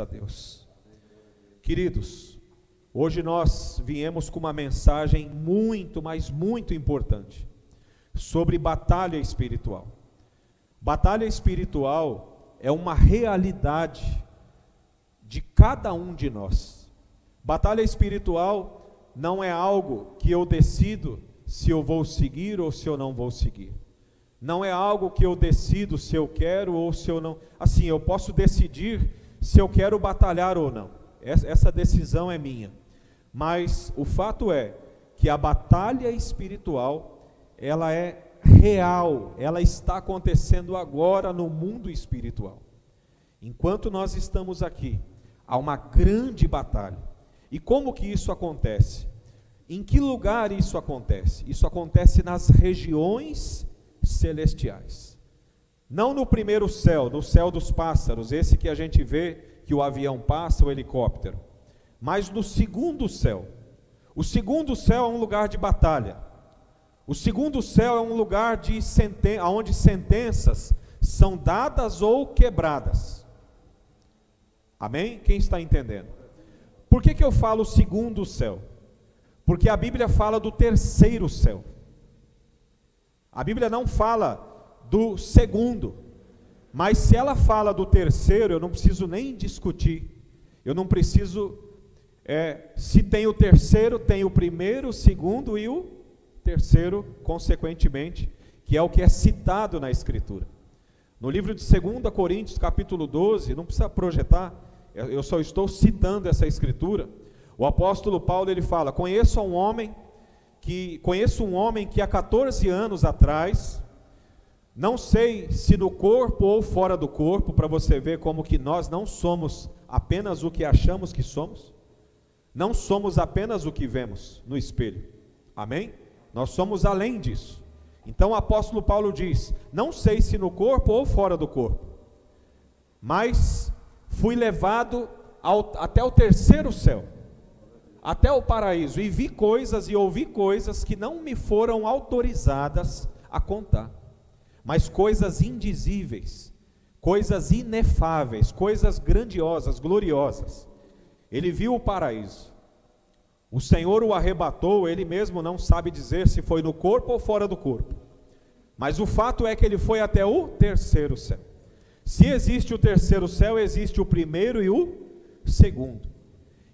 a Deus. Queridos, hoje nós viemos com uma mensagem muito, mas muito importante, sobre batalha espiritual. Batalha espiritual é uma realidade de cada um de nós. Batalha espiritual não é algo que eu decido se eu vou seguir ou se eu não vou seguir. Não é algo que eu decido se eu quero ou se eu não. Assim, eu posso decidir se eu quero batalhar ou não. Essa decisão é minha. Mas o fato é que a batalha espiritual, ela é real, ela está acontecendo agora no mundo espiritual. Enquanto nós estamos aqui, há uma grande batalha. E como que isso acontece? Em que lugar isso acontece? Isso acontece nas regiões celestiais. Não no primeiro céu, no céu dos pássaros, esse que a gente vê que o avião passa, o helicóptero. Mas no segundo céu. O segundo céu é um lugar de batalha. O segundo céu é um lugar onde sentenças são dadas ou quebradas. Amém? Quem está entendendo? Por que eu falo segundo céu? Porque a Bíblia fala do terceiro céu. A Bíblia não fala do segundo. Mas se ela fala do terceiro, eu não preciso nem discutir. Eu não preciso... se tem o terceiro, tem o primeiro, o segundo e o terceiro, consequentemente, que é o que é citado na Escritura. No livro de 2 Coríntios, capítulo 12, não precisa projetar, eu só estou citando essa Escritura. O apóstolo Paulo, ele fala: conheço um homem que há 14 anos atrás, não sei se no corpo ou fora do corpo, para você ver como que nós não somos apenas o que achamos que somos, não somos apenas o que vemos no espelho, amém? Nós somos além disso. Então o apóstolo Paulo diz: não sei se no corpo ou fora do corpo, mas fui levado até o terceiro céu, até o paraíso, e vi coisas e ouvi coisas que não me foram autorizadas a contar, mas coisas indizíveis, coisas inefáveis, coisas grandiosas, gloriosas. Ele viu o paraíso. O Senhor o arrebatou, ele mesmo não sabe dizer se foi no corpo ou fora do corpo, mas o fato é que ele foi até o terceiro céu. Se existe o terceiro céu, existe o primeiro e o segundo.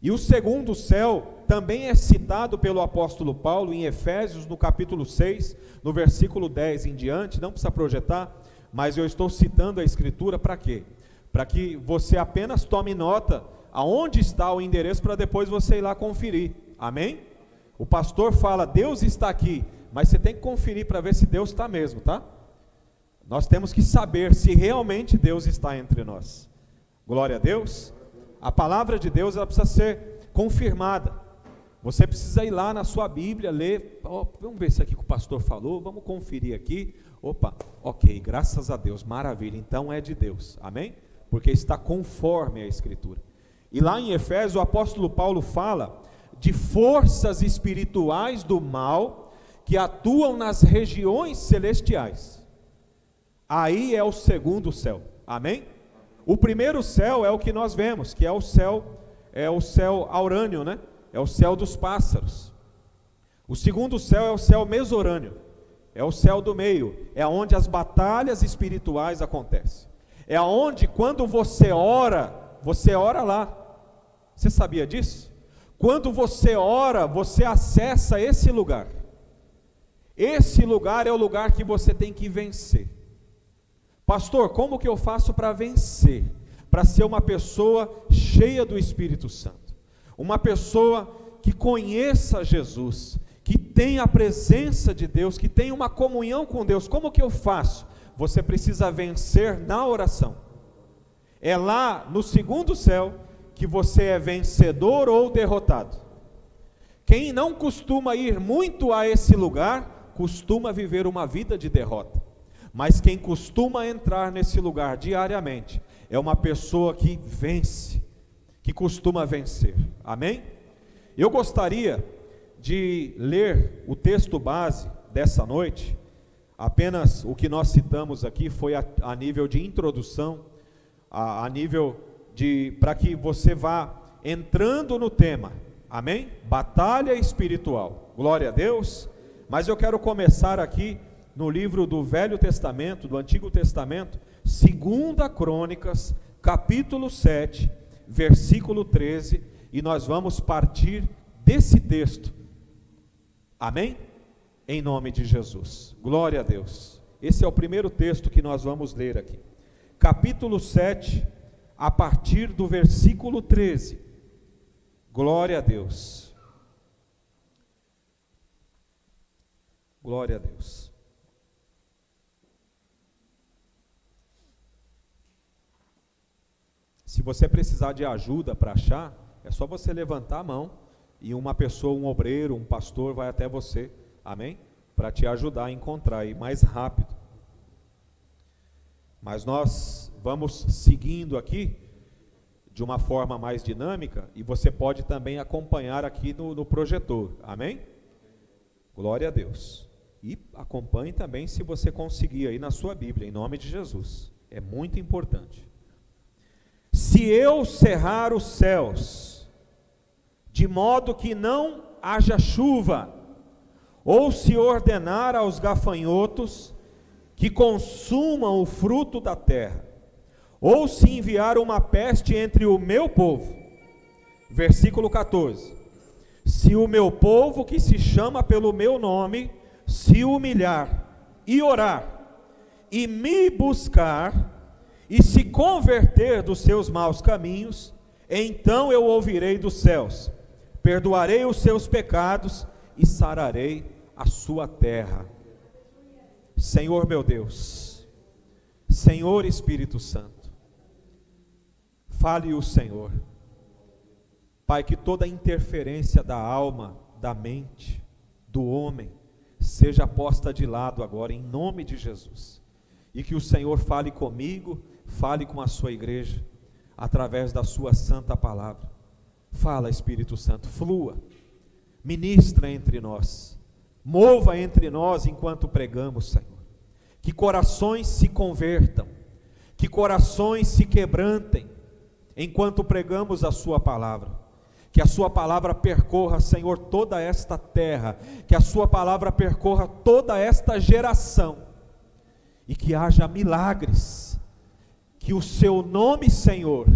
E o segundo céu também é citado pelo apóstolo Paulo em Efésios, no capítulo 6, no versículo 10 em diante. Não precisa projetar, mas eu estou citando a Escritura para quê? Para que você apenas tome nota aonde está o endereço, para depois você ir lá conferir, amém? O pastor fala: Deus está aqui, mas você tem que conferir para ver se Deus está mesmo, tá? Nós temos que saber se realmente Deus está entre nós. Glória a Deus. A palavra de Deus, ela precisa ser confirmada. Você precisa ir lá na sua Bíblia, ler, vamos ver se aqui que o pastor falou, vamos conferir aqui. Opa, ok, graças a Deus, maravilha, então é de Deus, amém? Porque está conforme a Escritura. E lá em Efésios, o apóstolo Paulo fala de forças espirituais do mal que atuam nas regiões celestiais. Aí é o segundo céu, amém? O primeiro céu é o que nós vemos, que é o céu aurânio, né? É o céu dos pássaros. O segundo céu é o céu mesorânio, é o céu do meio, é onde as batalhas espirituais acontecem. É onde, quando você ora lá. Você sabia disso? Quando você ora, você acessa esse lugar. Esse lugar é o lugar que você tem que vencer. Pastor, como que eu faço para vencer? Para ser uma pessoa cheia do Espírito Santo, uma pessoa que conheça Jesus, que tenha a presença de Deus, que tenha uma comunhão com Deus. Como que eu faço? Você precisa vencer na oração. É lá no segundo céu que você é vencedor ou derrotado. Quem não costuma ir muito a esse lugar, costuma viver uma vida de derrota. Mas quem costuma entrar nesse lugar diariamente, é uma pessoa que vence, que costuma vencer, amém? Eu gostaria de ler o texto base dessa noite. Apenas o que nós citamos aqui foi a nível de introdução, a nível para que você vá entrando no tema, amém? Batalha espiritual, glória a Deus. Mas eu quero começar aqui no livro do Velho Testamento, do Antigo Testamento, 2 Crônicas, capítulo 7, versículo 13, e nós vamos partir desse texto, amém? Em nome de Jesus, glória a Deus. Esse é o primeiro texto que nós vamos ler aqui, capítulo 7, a partir do versículo 13, glória a Deus, glória a Deus. Se você precisar de ajuda para achar, é só você levantar a mão e uma pessoa, um obreiro, um pastor vai até você, amém? Para te ajudar a encontrar aí mais rápido. Mas nós vamos seguindo aqui de uma forma mais dinâmica e você pode também acompanhar aqui no projetor, amém? Glória a Deus. E acompanhe também se você conseguir aí na sua Bíblia, em nome de Jesus. É muito importante. Se eu cerrar os céus, de modo que não haja chuva, ou se ordenar aos gafanhotos que consumam o fruto da terra, ou se enviar uma peste entre o meu povo, versículo 14, se o meu povo que se chama pelo meu nome, se humilhar e orar, e me buscar, e se converter dos seus maus caminhos, então eu ouvirei dos céus, perdoarei os seus pecados e sararei a sua terra. Senhor meu Deus, Senhor Espírito Santo, fale o Senhor, Pai, que toda interferência da alma, da mente, do homem, seja posta de lado agora, em nome de Jesus, e que o Senhor fale comigo, fale com a sua igreja, através da sua santa palavra. Fala, Espírito Santo, flua, ministra entre nós, mova entre nós enquanto pregamos, Senhor. Que corações se convertam, que corações se quebrantem, enquanto pregamos a sua palavra. Que a sua palavra percorra, Senhor, toda esta terra, que a sua palavra percorra toda esta geração, e que haja milagres, que o seu nome, Senhor,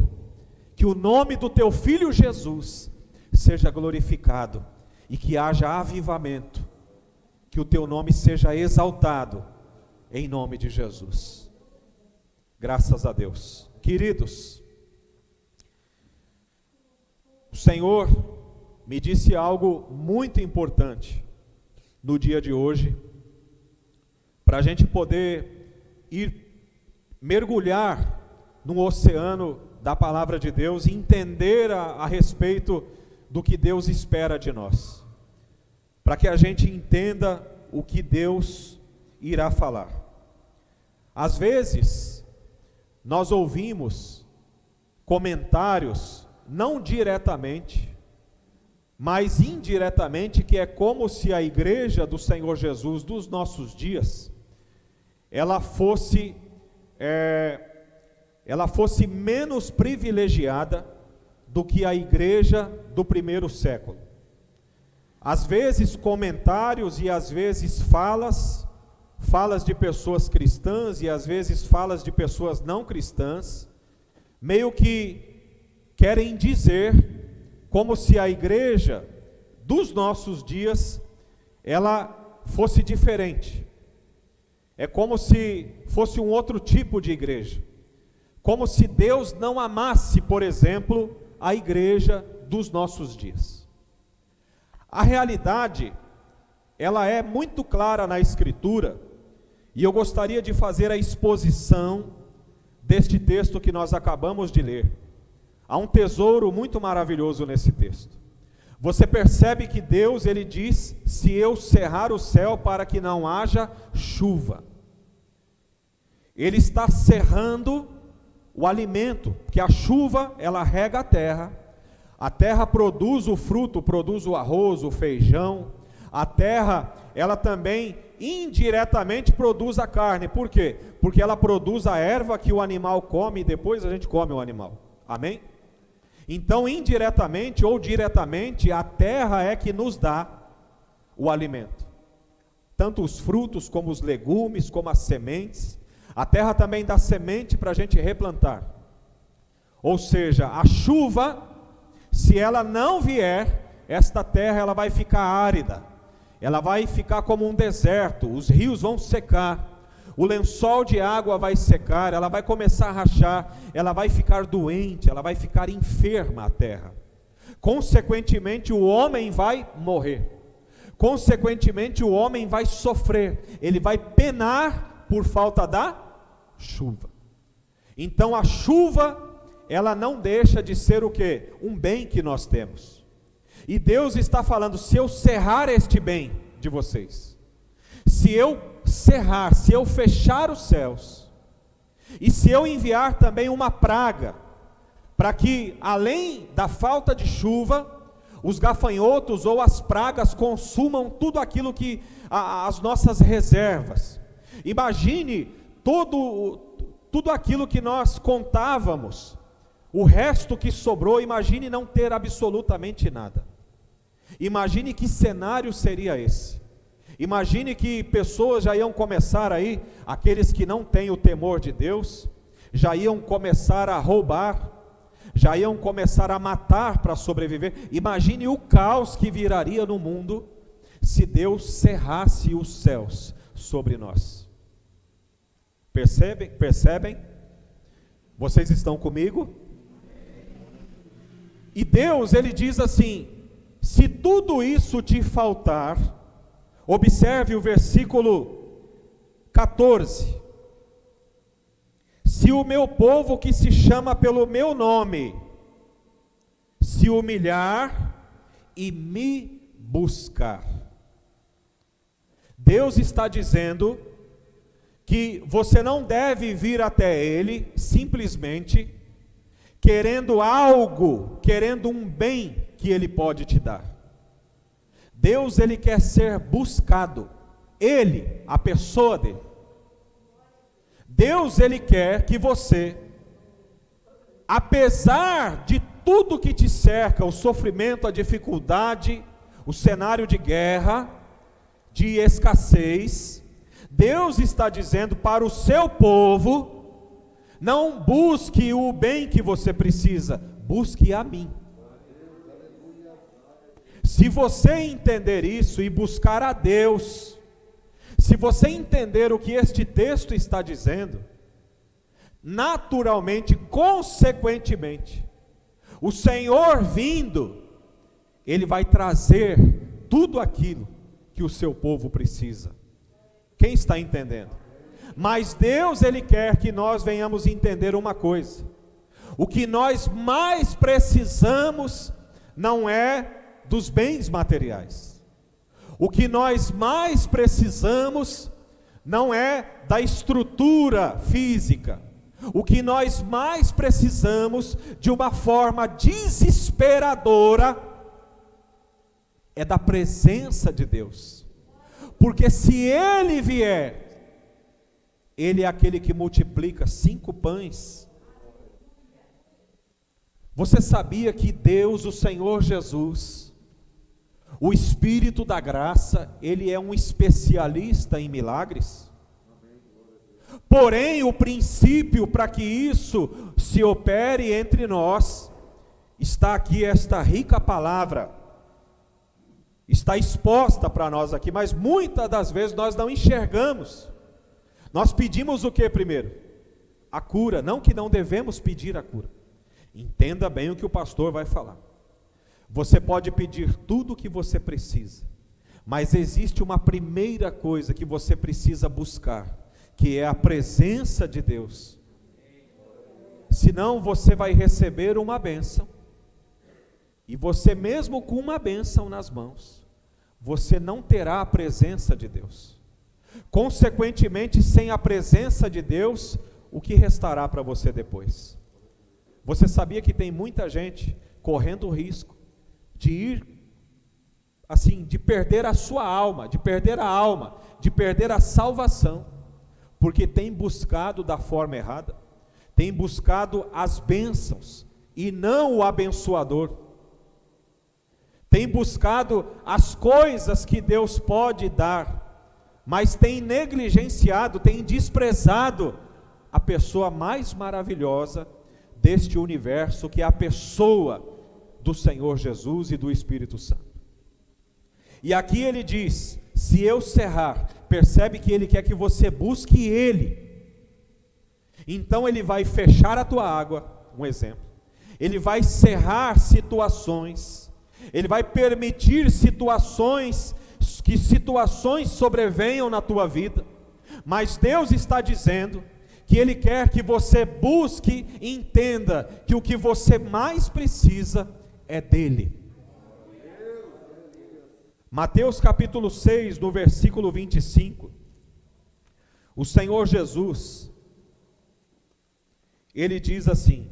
que o nome do teu Filho Jesus seja glorificado, e que haja avivamento, que o teu nome seja exaltado, em nome de Jesus. Graças a Deus. Queridos, o Senhor me disse algo muito importante no dia de hoje, para a gente poder ir mergulhar no oceano da palavra de Deus e entender a respeito do que Deus espera de nós, para que a gente entenda o que Deus irá falar. Às vezes, nós ouvimos comentários, não diretamente, mas indiretamente, que é como se a igreja do Senhor Jesus dos nossos dias, ela fosse menos privilegiada do que a igreja do primeiro século. Às vezes comentários e às vezes falas de pessoas cristãs e às vezes falas de pessoas não cristãs, meio que querem dizer como se a igreja dos nossos dias, ela fosse diferente. É como se fosse um outro tipo de igreja. Como se Deus não amasse, por exemplo, a igreja dos nossos dias. A realidade, ela é muito clara na Escritura, e eu gostaria de fazer a exposição deste texto que nós acabamos de ler. Há um tesouro muito maravilhoso nesse texto. Você percebe que Deus, ele diz, se eu cerrar o céu para que não haja chuva. Ele está cerrando o alimento, que a chuva, ela rega a terra produz o fruto, produz o arroz, o feijão, a terra, ela também indiretamente produz a carne. Por quê? Porque ela produz a erva que o animal come e depois a gente come o animal. Amém? Então, indiretamente ou diretamente, a terra é que nos dá o alimento. Tanto os frutos, como os legumes, como as sementes. A terra também dá semente para a gente replantar. Ou seja, a chuva, se ela não vier, esta terra ela vai ficar árida. Ela vai ficar como um deserto, os rios vão secar. O lençol de água vai secar, ela vai começar a rachar, ela vai ficar doente, ela vai ficar enferma a terra. Consequentemente, o homem vai morrer. Consequentemente, o homem vai sofrer, ele vai penar por falta da chuva. Então, a chuva, ela não deixa de ser o quê? Um bem que nós temos. E Deus está falando, se eu cerrar este bem de vocês, se eu cerrar, se eu fechar os céus, e se eu enviar também uma praga, para que além da falta de chuva, os gafanhotos ou as pragas consumam tudo aquilo que, as nossas reservas. Imagine tudo aquilo que nós contávamos, o resto que sobrou, imagine não ter absolutamente nada. Imagine que cenário seria esse. Imagine que pessoas já iam começar aí, aqueles que não têm o temor de Deus, já iam começar a roubar, já iam começar a matar para sobreviver. Imagine o caos que viraria no mundo, se Deus cerrasse os céus sobre nós. Percebem? Vocês estão comigo? E Deus, Ele diz assim, se tudo isso te faltar, observe o versículo 14. Se o meu povo que se chama pelo meu nome, se humilhar e me buscar. Deus está dizendo que você não deve vir até Ele simplesmente querendo algo, querendo um bem que Ele pode te dar. Deus, Ele quer ser buscado, Ele, a pessoa dele. Deus, Ele quer que você, apesar de tudo que te cerca, o sofrimento, a dificuldade, o cenário de guerra, de escassez, Deus está dizendo para o seu povo, não busque o bem que você precisa, busque a mim. Se você entender isso e buscar a Deus, se você entender o que este texto está dizendo, naturalmente, consequentemente, o Senhor vindo, Ele vai trazer tudo aquilo que o seu povo precisa. Quem está entendendo? Mas Deus, Ele quer que nós venhamos entender uma coisa: o que nós mais precisamos não é dos bens materiais. O que nós mais precisamos não é da estrutura física. O que nós mais precisamos, de uma forma desesperadora, é da presença de Deus. Porque se Ele vier, Ele é aquele que multiplica 5 pães. Você sabia que Deus, o Senhor Jesus, o Espírito da graça, Ele é um especialista em milagres? Porém, o princípio para que isso se opere entre nós, está aqui esta rica palavra, está exposta para nós aqui, mas muitas das vezes nós não enxergamos. Nós pedimos o que primeiro? A cura, não que não devemos pedir a cura. Entenda bem o que o pastor vai falar. Você pode pedir tudo o que você precisa, mas existe uma primeira coisa que você precisa buscar, que é a presença de Deus. Senão você vai receber uma bênção, e você mesmo com uma bênção nas mãos, você não terá a presença de Deus. Consequentemente, sem a presença de Deus, o que restará para você depois? Você sabia que tem muita gente correndo o risco de ir, assim, de perder a sua alma, de perder a alma, de perder a salvação, porque tem buscado da forma errada, tem buscado as bênçãos e não o abençoador. Tem buscado as coisas que Deus pode dar, mas tem negligenciado, tem desprezado a pessoa mais maravilhosa deste universo, que é a pessoa do Senhor Jesus e do Espírito Santo. E aqui ele diz: se eu cerrar, percebe que ele quer que você busque ele. Então ele vai fechar a tua água, um exemplo. Ele vai cerrar situações, ele vai permitir situações sobrevenham na tua vida, mas Deus está dizendo que Ele quer que você busque e entenda que o que você mais precisa é dEle. Mateus capítulo 6, no versículo 25, o Senhor Jesus, Ele diz assim,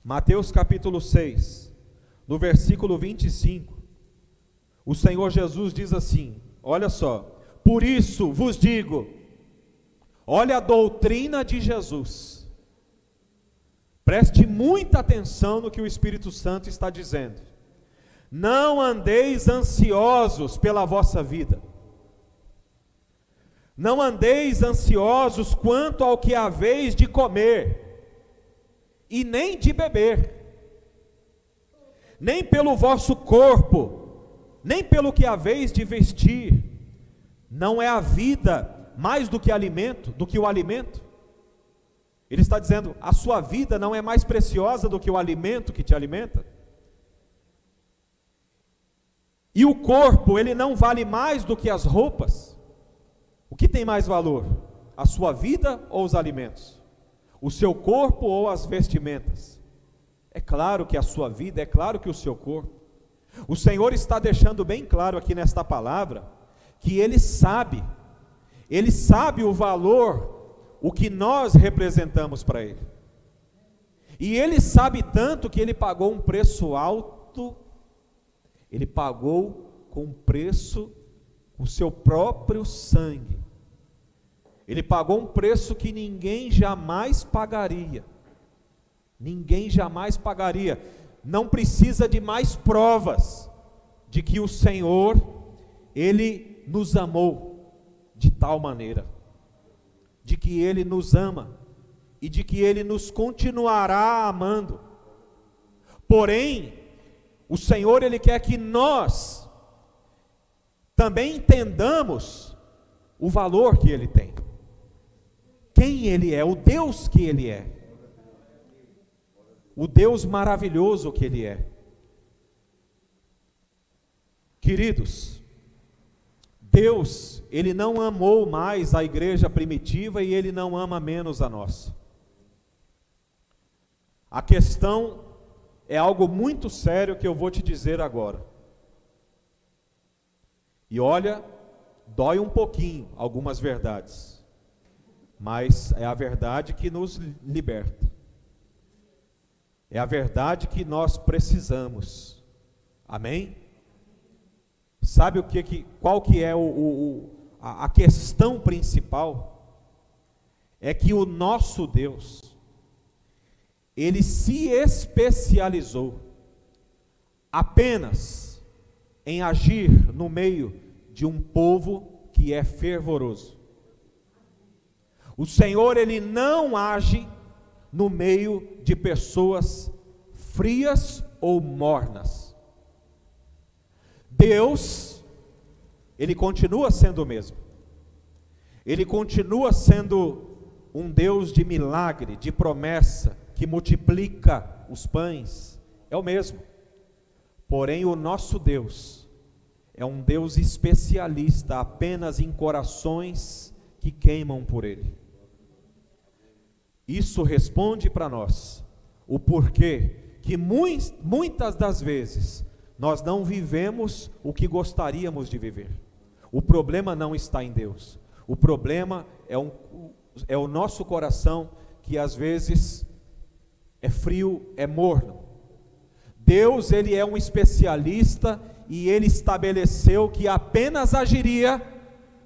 Mateus capítulo 6, no versículo 25, o Senhor Jesus diz assim, olha só: por isso vos digo, olha a doutrina de Jesus, preste muita atenção no que o Espírito Santo está dizendo: não andeis ansiosos pela vossa vida, não andeis ansiosos quanto ao que haveis de comer, e nem de beber, nem pelo vosso corpo, nem pelo que haveis de vestir. Não é a vida mais do que o alimento? Ele está dizendo, a sua vida não é mais preciosa do que o alimento que te alimenta? E o corpo, ele não vale mais do que as roupas? O que tem mais valor? A sua vida ou os alimentos? O seu corpo ou as vestimentas? É claro que a sua vida, é claro que o seu corpo. O Senhor está deixando bem claro aqui nesta palavra, que Ele sabe o valor, o que nós representamos para Ele. E Ele sabe tanto que Ele pagou um preço alto, Ele pagou com preço, o seu próprio sangue. Ele pagou um preço que ninguém jamais pagaria. Ninguém jamais pagaria. Não precisa de mais provas de que o Senhor, Ele nos amou de tal maneira, de que Ele nos ama e de que Ele nos continuará amando. Porém, o Senhor, Ele quer que nós também entendamos o valor que Ele tem, quem Ele é, o Deus que Ele é, o Deus maravilhoso que Ele é. Queridos, Deus, Ele não amou mais a igreja primitiva e Ele não ama menos a nossa. A questão é algo muito sério que eu vou te dizer agora. E olha, dói um pouquinho algumas verdades, mas é a verdade que nos liberta. É a verdade que nós precisamos. Amém? Sabe qual que é a questão principal? É que o nosso Deus, Ele se especializou apenas em agir no meio de um povo que é fervoroso. O Senhor, Ele não age no meio de pessoas frias ou mornas. Deus, Ele continua sendo o mesmo. Ele continua sendo um Deus de milagre, de promessa, que multiplica os pães, é o mesmo. Porém, o nosso Deus é um Deus especialista apenas em corações que queimam por Ele. Isso responde para nós o porquê que muitas das vezes nós não vivemos o que gostaríamos de viver. O problema não está em Deus. O problema é o nosso coração, que às vezes é frio, é morno. Deus, Ele é um especialista e Ele estabeleceu que apenas agiria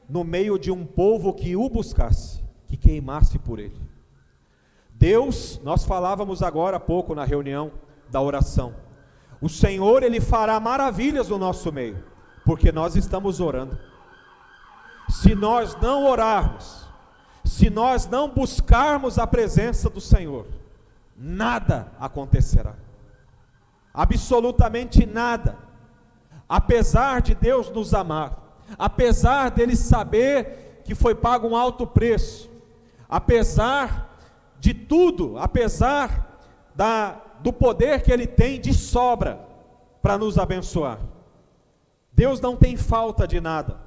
no meio de um povo que o buscasse, que queimasse por Ele. Deus, nós falávamos agora há pouco na reunião da oração, o Senhor, Ele fará maravilhas no nosso meio, porque nós estamos orando. Se nós não orarmos, se nós não buscarmos a presença do Senhor, nada acontecerá, absolutamente nada. Apesar de Deus nos amar, apesar dele saber que foi pago um alto preço, apesar de tudo, apesar do poder que ele tem de sobra para nos abençoar, Deus não tem falta de nada.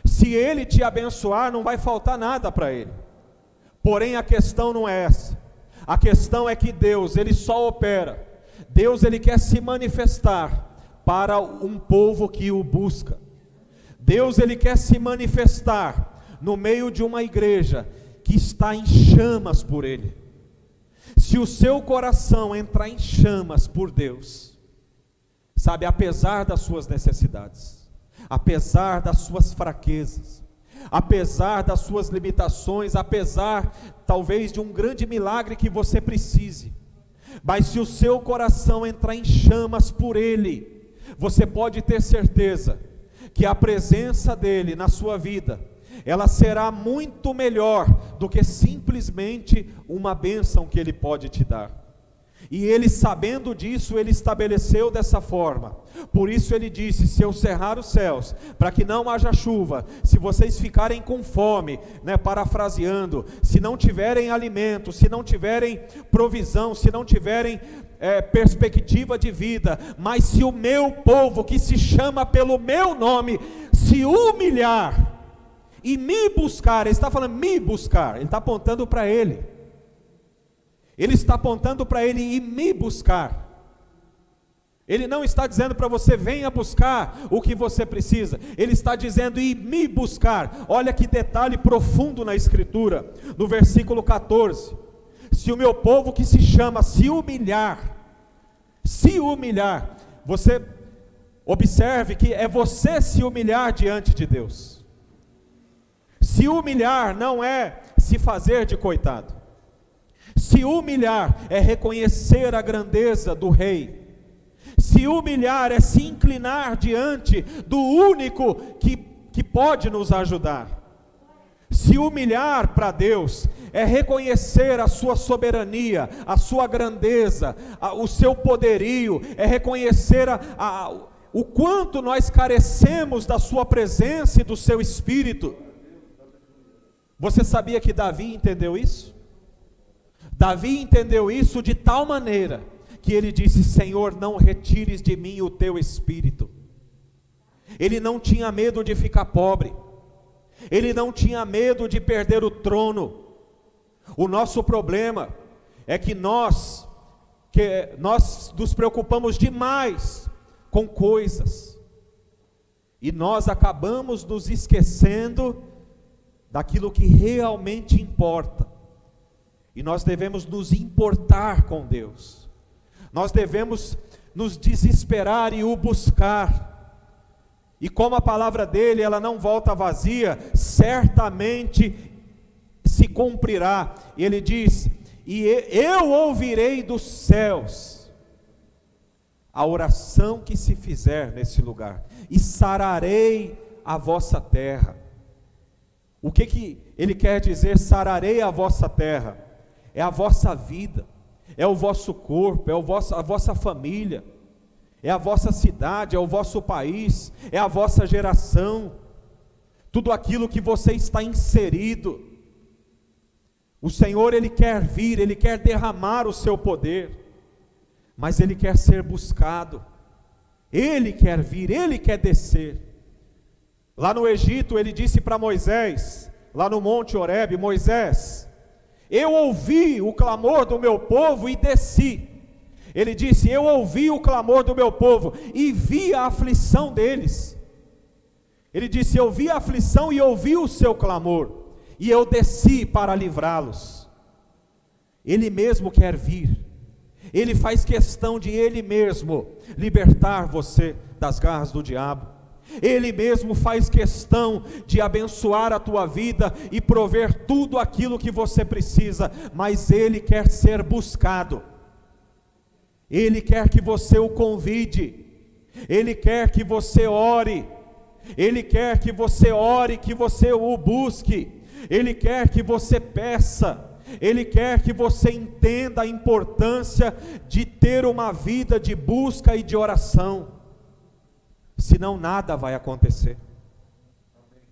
Se ele te abençoar, não vai faltar nada para ele. Porém, a questão não é essa. A questão é que Deus, ele só opera. Deus, ele quer se manifestar para um povo que o busca. Deus, ele quer se manifestar no meio de uma igreja que está em chamas por ele. Se o seu coração entrar em chamas por Deus, sabe, apesar das suas necessidades, apesar das suas fraquezas, apesar das suas limitações, apesar talvez de um grande milagre que você precise, mas se o seu coração entrar em chamas por ele, você pode ter certeza que a presença dele na sua vida, ela será muito melhor do que simplesmente uma bênção que ele pode te dar. E ele, sabendo disso, ele estabeleceu dessa forma. Por isso ele disse: se eu cerrar os céus, para que não haja chuva, se vocês ficarem com fome, parafraseando, se não tiverem alimento, se não tiverem provisão, se não tiverem perspectiva de vida, mas se o meu povo, que se chama pelo meu nome, se humilhar e me buscar, ele está falando me buscar, ele está apontando para ele. Ele está apontando para ele e me buscar. Ele não está dizendo para você venha buscar o que você precisa. Ele está dizendo e me buscar. Olha que detalhe profundo na escritura, no versículo 14. Se o meu povo que se chama se humilhar, você observe que é você se humilhar diante de Deus. Se humilhar não é se fazer de coitado. Se humilhar é reconhecer a grandeza do Rei. Se humilhar é se inclinar diante do único que pode nos ajudar. Se humilhar para Deus é reconhecer a sua soberania, a sua grandeza, o seu poderio, é reconhecer o quanto nós carecemos da sua presença e do seu Espírito. Você sabia que Davi entendeu isso? Davi entendeu isso de tal maneira que ele disse: Senhor, não retires de mim o teu Espírito. Ele não tinha medo de ficar pobre, ele não tinha medo de perder o trono. O nosso problema é que nós nos preocupamos demais com coisas, e nós acabamos nos esquecendo daquilo que realmente importa. E nós devemos nos importar com Deus, nós devemos nos desesperar e o buscar, e como a palavra dele, ela não volta vazia, certamente se cumprirá. E ele diz: e eu ouvirei dos céus a oração que se fizer nesse lugar, e sararei a vossa terra. O que ele quer dizer, sararei a vossa terra? É a vossa vida, é o vosso corpo, é a vossa família, é a vossa cidade, é o vosso país, é a vossa geração, tudo aquilo que você está inserido. O Senhor, ele quer vir, ele quer derramar o seu poder, mas ele quer ser buscado, ele quer vir, ele quer descer. Lá no Egito, ele disse para Moisés, lá no Monte Horebe: Moisés, eu ouvi o clamor do meu povo e desci. Ele disse: eu ouvi o clamor do meu povo e vi a aflição deles. Ele disse: eu vi a aflição e ouvi o seu clamor, e eu desci para livrá-los. Ele mesmo quer vir, ele faz questão de ele mesmo libertar você das garras do diabo. Ele mesmo faz questão de abençoar a tua vida e prover tudo aquilo que você precisa, mas Ele quer ser buscado. Ele quer que você o convide, Ele quer que você ore, Ele quer que você ore, que você o busque, Ele quer que você peça, Ele quer que você entenda a importância de ter uma vida de busca e de oração, senão nada vai acontecer.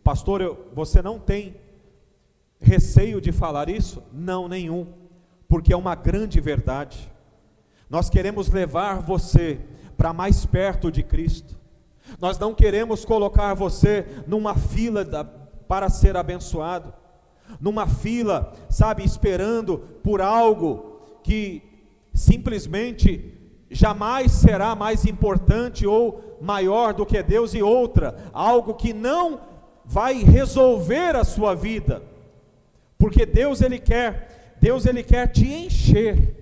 Pastor, você não tem receio de falar isso? Não, nenhum, porque é uma grande verdade. Nós queremos levar você para mais perto de Cristo. Nós não queremos colocar você numa fila para ser abençoado, numa fila, sabe, esperando por algo que simplesmente jamais será mais importante ou maior do que Deus, e outra, algo que não vai resolver a sua vida, porque Deus ele quer te encher,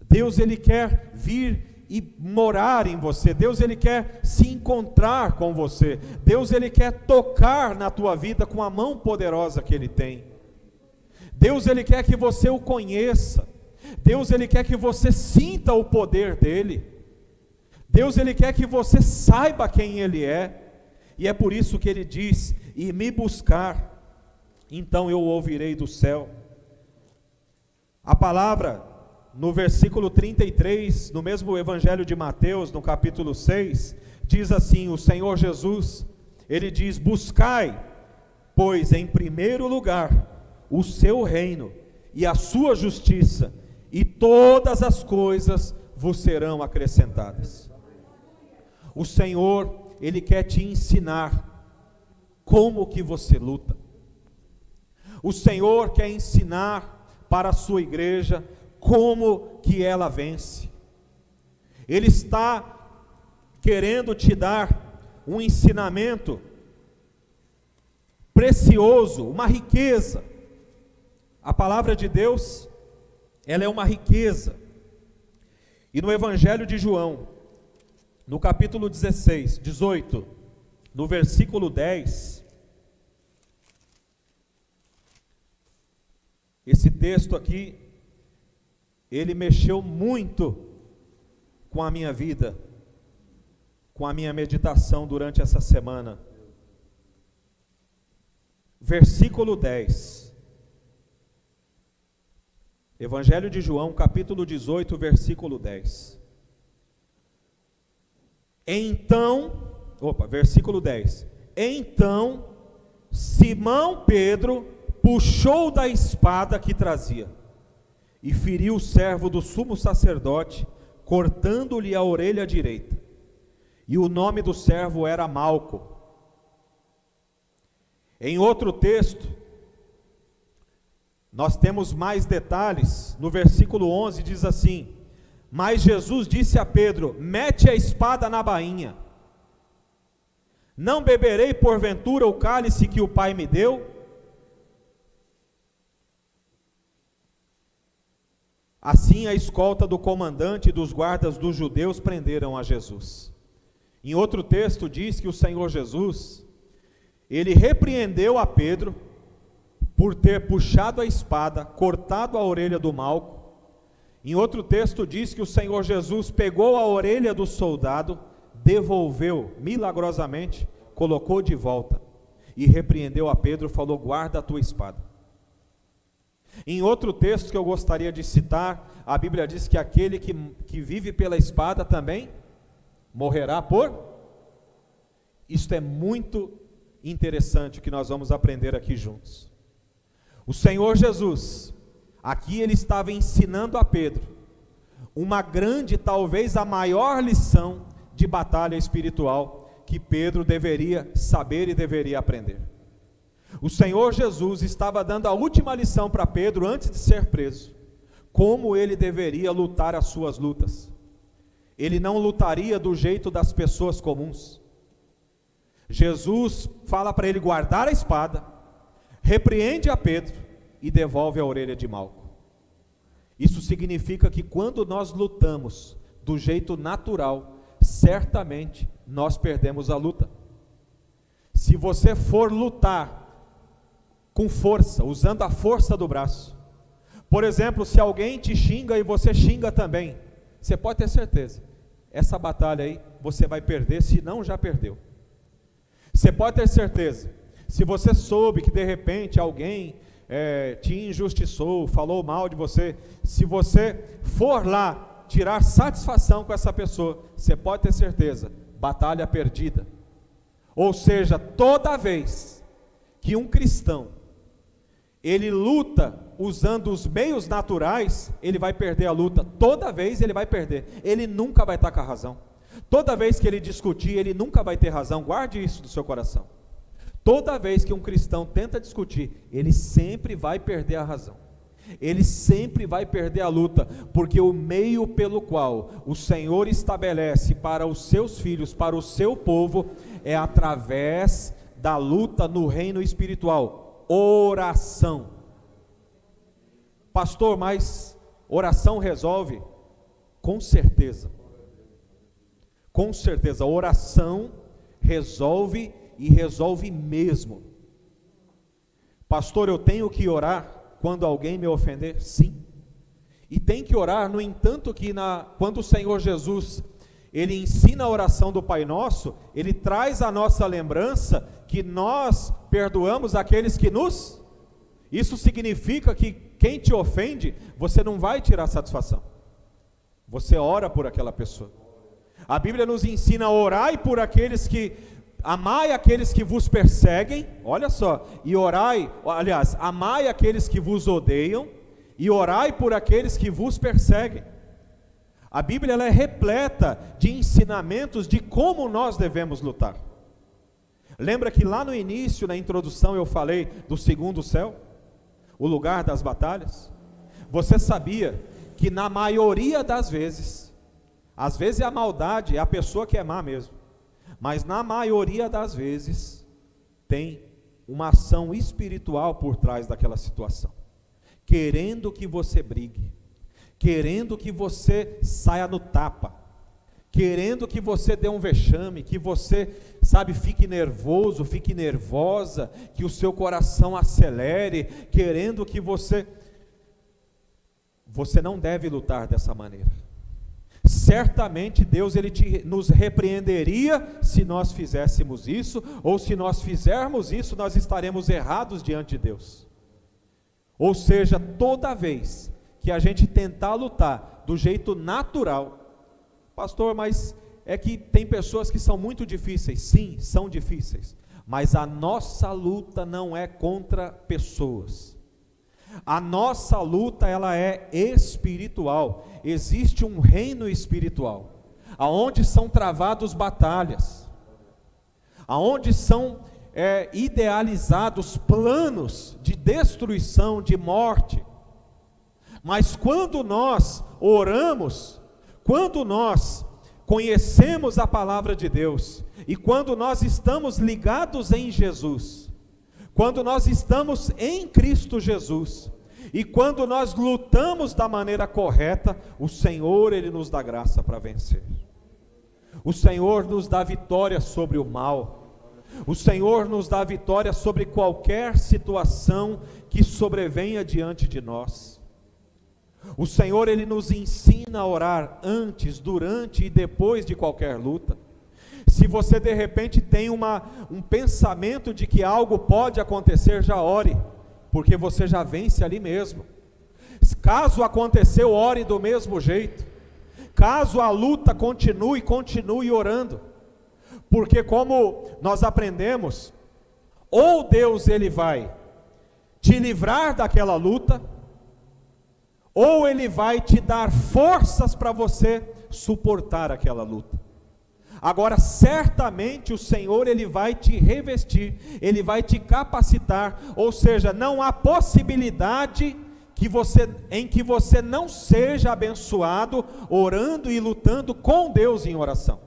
Deus ele quer vir e morar em você, Deus ele quer se encontrar com você, Deus ele quer tocar na tua vida com a mão poderosa que Ele tem. Deus ele quer que você o conheça, Deus ele quer que você sinta o poder dele, Deus ele quer que você saiba quem Ele é, e é por isso que Ele diz: e me buscar, então eu ouvirei do céu. A palavra no versículo 33, no mesmo evangelho de Mateus, no capítulo 6, diz assim: o Senhor Jesus, Ele diz: buscai, pois em primeiro lugar o seu reino e a sua justiça, e todas as coisas vos serão acrescentadas. O Senhor, Ele quer te ensinar como que você luta. O Senhor quer ensinar para a sua igreja como que ela vence. Ele está querendo te dar um ensinamento precioso, uma riqueza. A palavra de Deus, ela é uma riqueza. E no Evangelho de João, no capítulo 18, no versículo 10, esse texto aqui, ele mexeu muito com a minha vida, com a minha meditação durante essa semana. Versículo 10. Evangelho de João, capítulo 18, versículo 10. Versículo 10. Então, Simão Pedro puxou da espada que trazia, e feriu o servo do sumo sacerdote, cortando-lhe a orelha direita. E o nome do servo era Malco. Em outro texto, nós temos mais detalhes. No versículo 11 diz assim: mas Jesus disse a Pedro: mete a espada na bainha. Não beberei porventura o cálice que o Pai me deu? Assim a escolta do comandante e dos guardas dos judeus prenderam a Jesus. Em outro texto diz que o Senhor Jesus, Ele repreendeu a Pedro por ter puxado a espada, cortado a orelha do Malco. Em outro texto diz que o Senhor Jesus pegou a orelha do soldado, devolveu milagrosamente, colocou de volta, e repreendeu a Pedro, falou: guarda a tua espada. Em outro texto que eu gostaria de citar, a Bíblia diz que aquele que vive pela espada também morrerá por... Isto é muito interessante, o que nós vamos aprender aqui juntos. O Senhor Jesus, aqui Ele estava ensinando a Pedro uma grande, talvez a maior lição de batalha espiritual que Pedro deveria saber e deveria aprender. O Senhor Jesus estava dando a última lição para Pedro antes de ser preso, como ele deveria lutar as suas lutas. Ele não lutaria do jeito das pessoas comuns. Jesus fala para ele guardar a espada, repreende a Pedro e devolve a orelha de Malco. Isso significa que quando nós lutamos do jeito natural, certamente nós perdemos a luta. você for lutar com força, usando a força do braço, por exemplo, se alguém te xinga e você xinga também, você pode ter certeza, essa batalha aí você vai perder, se não já perdeu. Você pode ter certeza, se você soube que de repente alguém te injustiçou, falou mal de você, se você for lá tirar satisfação com essa pessoa, você pode ter certeza, batalha perdida. Ou seja, toda vez que um cristão, ele luta usando os meios naturais, ele vai perder a luta, toda vez ele vai perder, ele nunca vai estar com a razão. Toda vez que ele discutir, ele nunca vai ter razão, guarde isso no seu coração. Toda vez que um cristão tenta discutir, ele sempre vai perder a razão, ele sempre vai perder a luta, porque o meio pelo qual o Senhor estabelece para os seus filhos, para o seu povo, é através da luta no reino espiritual, oração. Pastor, mas oração resolve? Com certeza, oração resolve, e resolve mesmo. Pastor, eu tenho que orar quando alguém me ofender? Sim, e tem que orar. No entanto que quando o Senhor Jesus, Ele ensina a oração do Pai Nosso, Ele traz a nossa lembrança que nós perdoamos aqueles que nos... Isso significa que quem te ofende, você não vai tirar satisfação, você ora por aquela pessoa. A Bíblia nos ensina a orar por aqueles que... Amai aqueles que vos perseguem, olha só, e orai, aliás, amai aqueles que vos odeiam, e orai por aqueles que vos perseguem. A Bíblia ela é repleta de ensinamentos de como nós devemos lutar. Lembra que lá no início, na introdução, eu falei do segundo céu, o lugar das batalhas? Você sabia que na maioria das vezes, às vezes é a maldade, é a pessoa que é má mesmo, mas na maioria das vezes, tem uma ação espiritual por trás daquela situação, querendo que você brigue, querendo que você saia no tapa, querendo que você dê um vexame, que você, fique nervoso, fique nervosa, que o seu coração acelere, querendo que você não deve lutar dessa maneira. Certamente Deus nos repreenderia se nós fizéssemos isso, ou se nós fizermos isso, nós estaremos errados diante de Deus. Ou seja, toda vez que a gente tentar lutar do jeito natural, pastor, mas é que tem pessoas que são muito difíceis. Sim, são difíceis, mas a nossa luta não é contra pessoas. A nossa luta ela é espiritual. Existe um reino espiritual, aonde são travados batalhas, aonde são idealizados planos de destruição, de morte. Mas quando nós oramos, quando nós conhecemos a palavra de Deus, e quando nós estamos ligados em Jesus, quando nós estamos em Cristo Jesus, e quando nós lutamos da maneira correta, o Senhor, Ele nos dá graça para vencer. O Senhor nos dá vitória sobre o mal. O Senhor nos dá vitória sobre qualquer situação que sobrevenha diante de nós. O Senhor, Ele nos ensina a orar antes, durante e depois de qualquer luta. Se você de repente tem um pensamento de que algo pode acontecer, já ore, porque você já vence ali mesmo. Caso aconteceu, ore do mesmo jeito. Caso a luta continue orando, porque como nós aprendemos, ou Deus Ele vai te livrar daquela luta, ou Ele vai te dar forças para você suportar aquela luta. Agora, certamente o Senhor, Ele vai te revestir, Ele vai te capacitar, ou seja, não há possibilidade em que você não seja abençoado, orando e lutando com Deus em oração.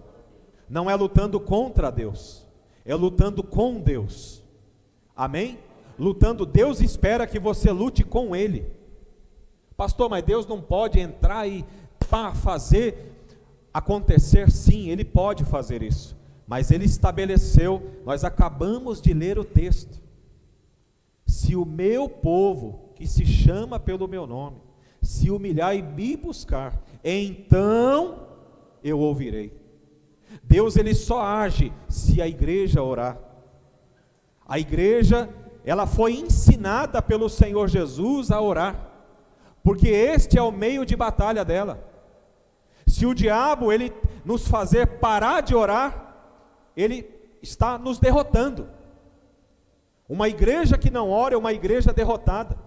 Não é lutando contra Deus, é lutando com Deus, amém? Lutando, Deus espera que você lute com Ele. Pastor, mas Deus não pode entrar e fazer acontecer? Sim, Ele pode fazer isso, Mas ele estabeleceu, nós acabamos de ler o texto: se o meu povo, que se chama pelo meu nome, se humilhar e me buscar, então eu ouvirei. Deus, ele só age se a igreja orar. A igreja, ela foi ensinada pelo Senhor Jesus a orar, porque este é o meio de batalha dela. Se o diabo, ele nos fazer parar de orar, ele está nos derrotando. Uma igreja que não ora é uma igreja derrotada.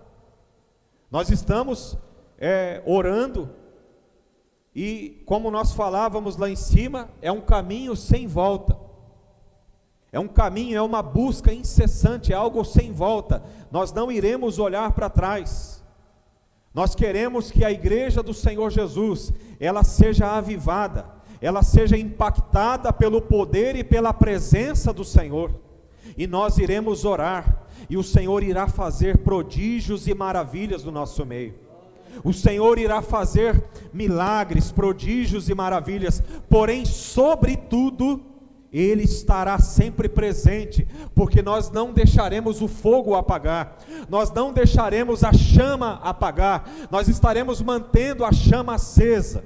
Nós estamos orando, e como nós falávamos lá em cima, é um caminho sem volta. É um caminho, é uma busca incessante, é algo sem volta. Nós não iremos olhar para trás. Nós queremos que a igreja do Senhor Jesus, ela seja avivada, ela seja impactada pelo poder e pela presença do Senhor. E nós iremos orar, e o Senhor irá fazer prodígios e maravilhas no nosso meio. O Senhor irá fazer milagres, prodígios e maravilhas, porém, sobretudo, Ele estará sempre presente, porque nós não deixaremos o fogo apagar, nós não deixaremos a chama apagar, nós estaremos mantendo a chama acesa,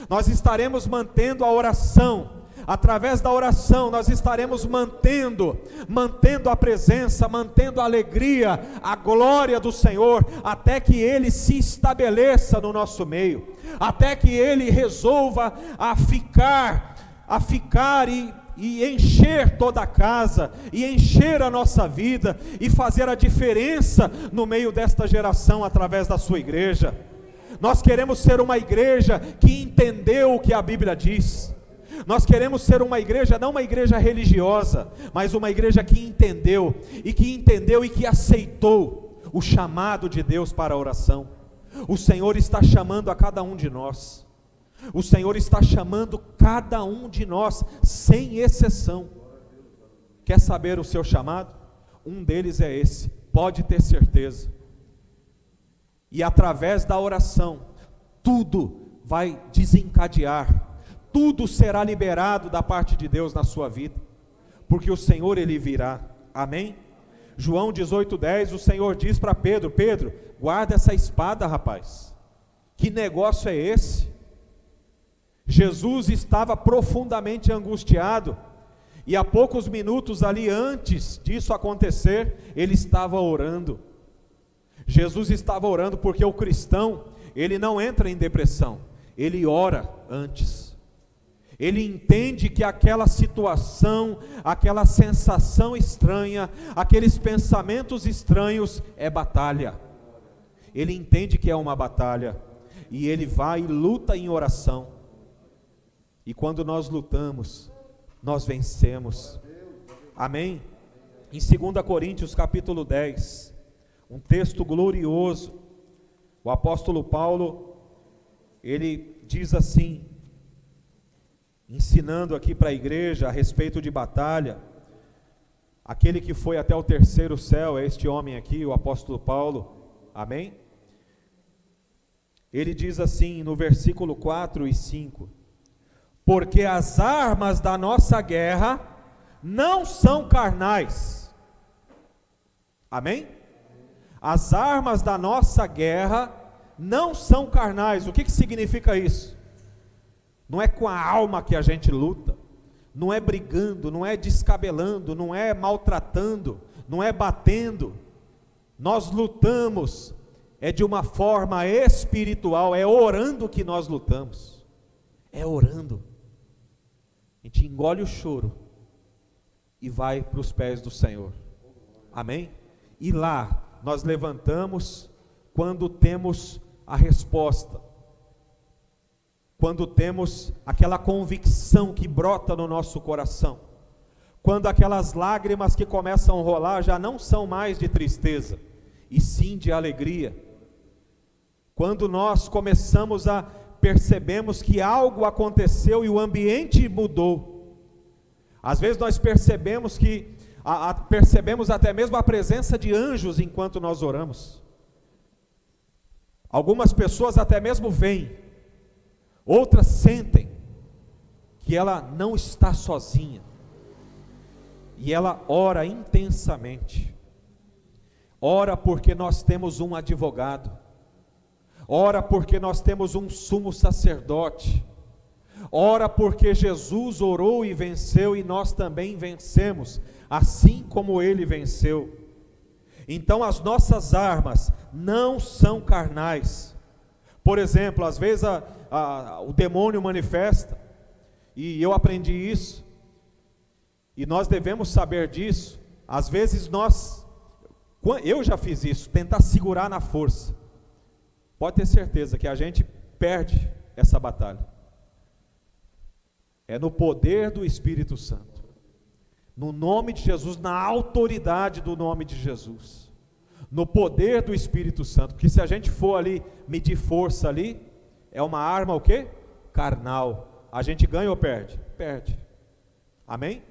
nós estaremos mantendo a oração. Através da oração nós estaremos mantendo a presença, mantendo a alegria, a glória do Senhor, até que Ele se estabeleça no nosso meio, até que Ele resolva a ficar e encher toda a casa, e encher a nossa vida, e fazer a diferença no meio desta geração, através da sua igreja. Nós queremos ser uma igreja que entendeu o que a Bíblia diz. Nós queremos ser uma igreja, não uma igreja religiosa, mas uma igreja que entendeu e que aceitou o chamado de Deus para a oração. O Senhor está chamando a cada um de nós. O Senhor está chamando cada um de nós, sem exceção. Quer saber o seu chamado? Um deles é esse, pode ter certeza. E através da oração, tudo vai desencadear, tudo será liberado da parte de Deus na sua vida, porque o Senhor, Ele virá. Amém? João 18:10, o Senhor diz para Pedro: Pedro, guarda essa espada, rapaz. Que negócio é esse? Jesus estava profundamente angustiado, e há poucos minutos ali antes disso acontecer, Ele estava orando. Jesus estava orando, porque o cristão, ele não entra em depressão, ele ora antes. Ele entende que aquela situação, aquela sensação estranha, aqueles pensamentos estranhos é batalha. Ele entende que é uma batalha, e ele vai e luta em oração. E quando nós lutamos, nós vencemos. Amém? Em 2 Coríntios capítulo 10, um texto glorioso, o apóstolo Paulo, ele diz assim, ensinando aqui para a igreja a respeito de batalha. Aquele que foi até o terceiro céu é este homem aqui, o apóstolo Paulo. Amém? Ele diz assim no versículo 4 e 5: porque as armas da nossa guerra não são carnais. Amém? As armas da nossa guerra não são carnais. O que significa isso? Não é com a alma que a gente luta, não é brigando, não é descabelando, não é maltratando, não é batendo. Nós lutamos de uma forma espiritual, é orando que nós lutamos, é orando. A gente engole o choro e vai para os pés do Senhor. Amém? E lá nós levantamos quando temos a resposta, quando temos aquela convicção que brota no nosso coração, quando aquelas lágrimas que começam a rolar já não são mais de tristeza, e sim de alegria, quando nós começamos a percebemos que algo aconteceu e o ambiente mudou. Às vezes nós percebemos percebemos até mesmo a presença de anjos enquanto nós oramos. Algumas pessoas até mesmo veem, outras sentem que ela não está sozinha, e ela ora intensamente. Ora porque nós temos um advogado. Ora porque nós temos um sumo sacerdote. Ora porque Jesus orou e venceu, e nós também vencemos, assim como ele venceu. Então as nossas armas não são carnais. Por exemplo, às vezes o demônio manifesta, e eu aprendi isso, e nós devemos saber disso. Às vezes eu já fiz isso, tentar segurar na força. Pode ter certeza que a gente perde essa batalha. É no poder do Espírito Santo, no nome de Jesus, na autoridade do nome de Jesus, no poder do Espírito Santo. Porque se a gente for ali medir força ali, é uma arma o quê? Carnal. A gente ganha ou perde? Perde. Amém?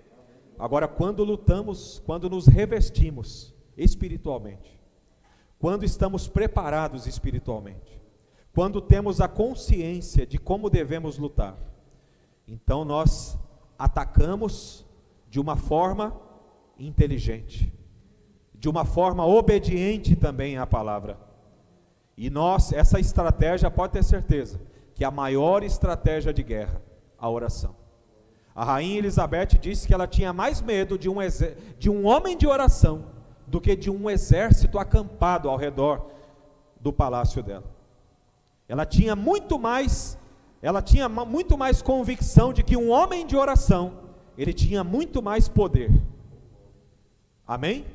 Agora, quando lutamos, quando nos revestimos espiritualmente, quando estamos preparados espiritualmente, quando temos a consciência de como devemos lutar, então nós atacamos de uma forma inteligente, de uma forma obediente também à palavra. E essa estratégia, pode ter certeza, que é a maior estratégia de guerra, a oração. A rainha Elizabeth disse que ela tinha mais medo de um homem de oração do que de um exército acampado ao redor do palácio dela. Ela tinha muito mais convicção de que um homem de oração, ele tinha muito mais poder. Amém?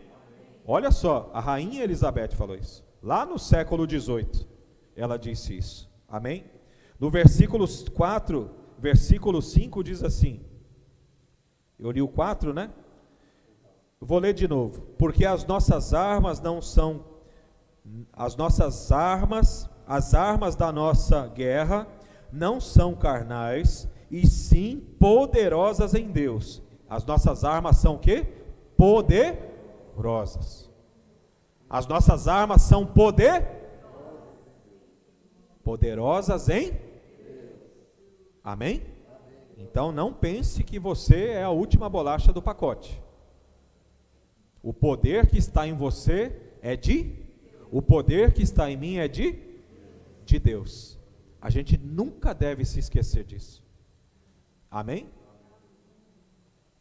Olha só, a rainha Elizabeth falou isso, lá no século XVIII, ela disse isso. Amém? No versículo 4, versículo 5 diz assim, eu li o 4, né? Vou ler de novo. Porque as nossas armas não são, as armas da nossa guerra não são carnais, e sim poderosas em Deus. As nossas armas são o quê? Poderosas. As nossas armas são poderosas em Amém? Então não pense que você é a última bolacha do pacote. O poder que está em você o poder que está em mim é de Deus. A gente nunca deve se esquecer disso. Amém?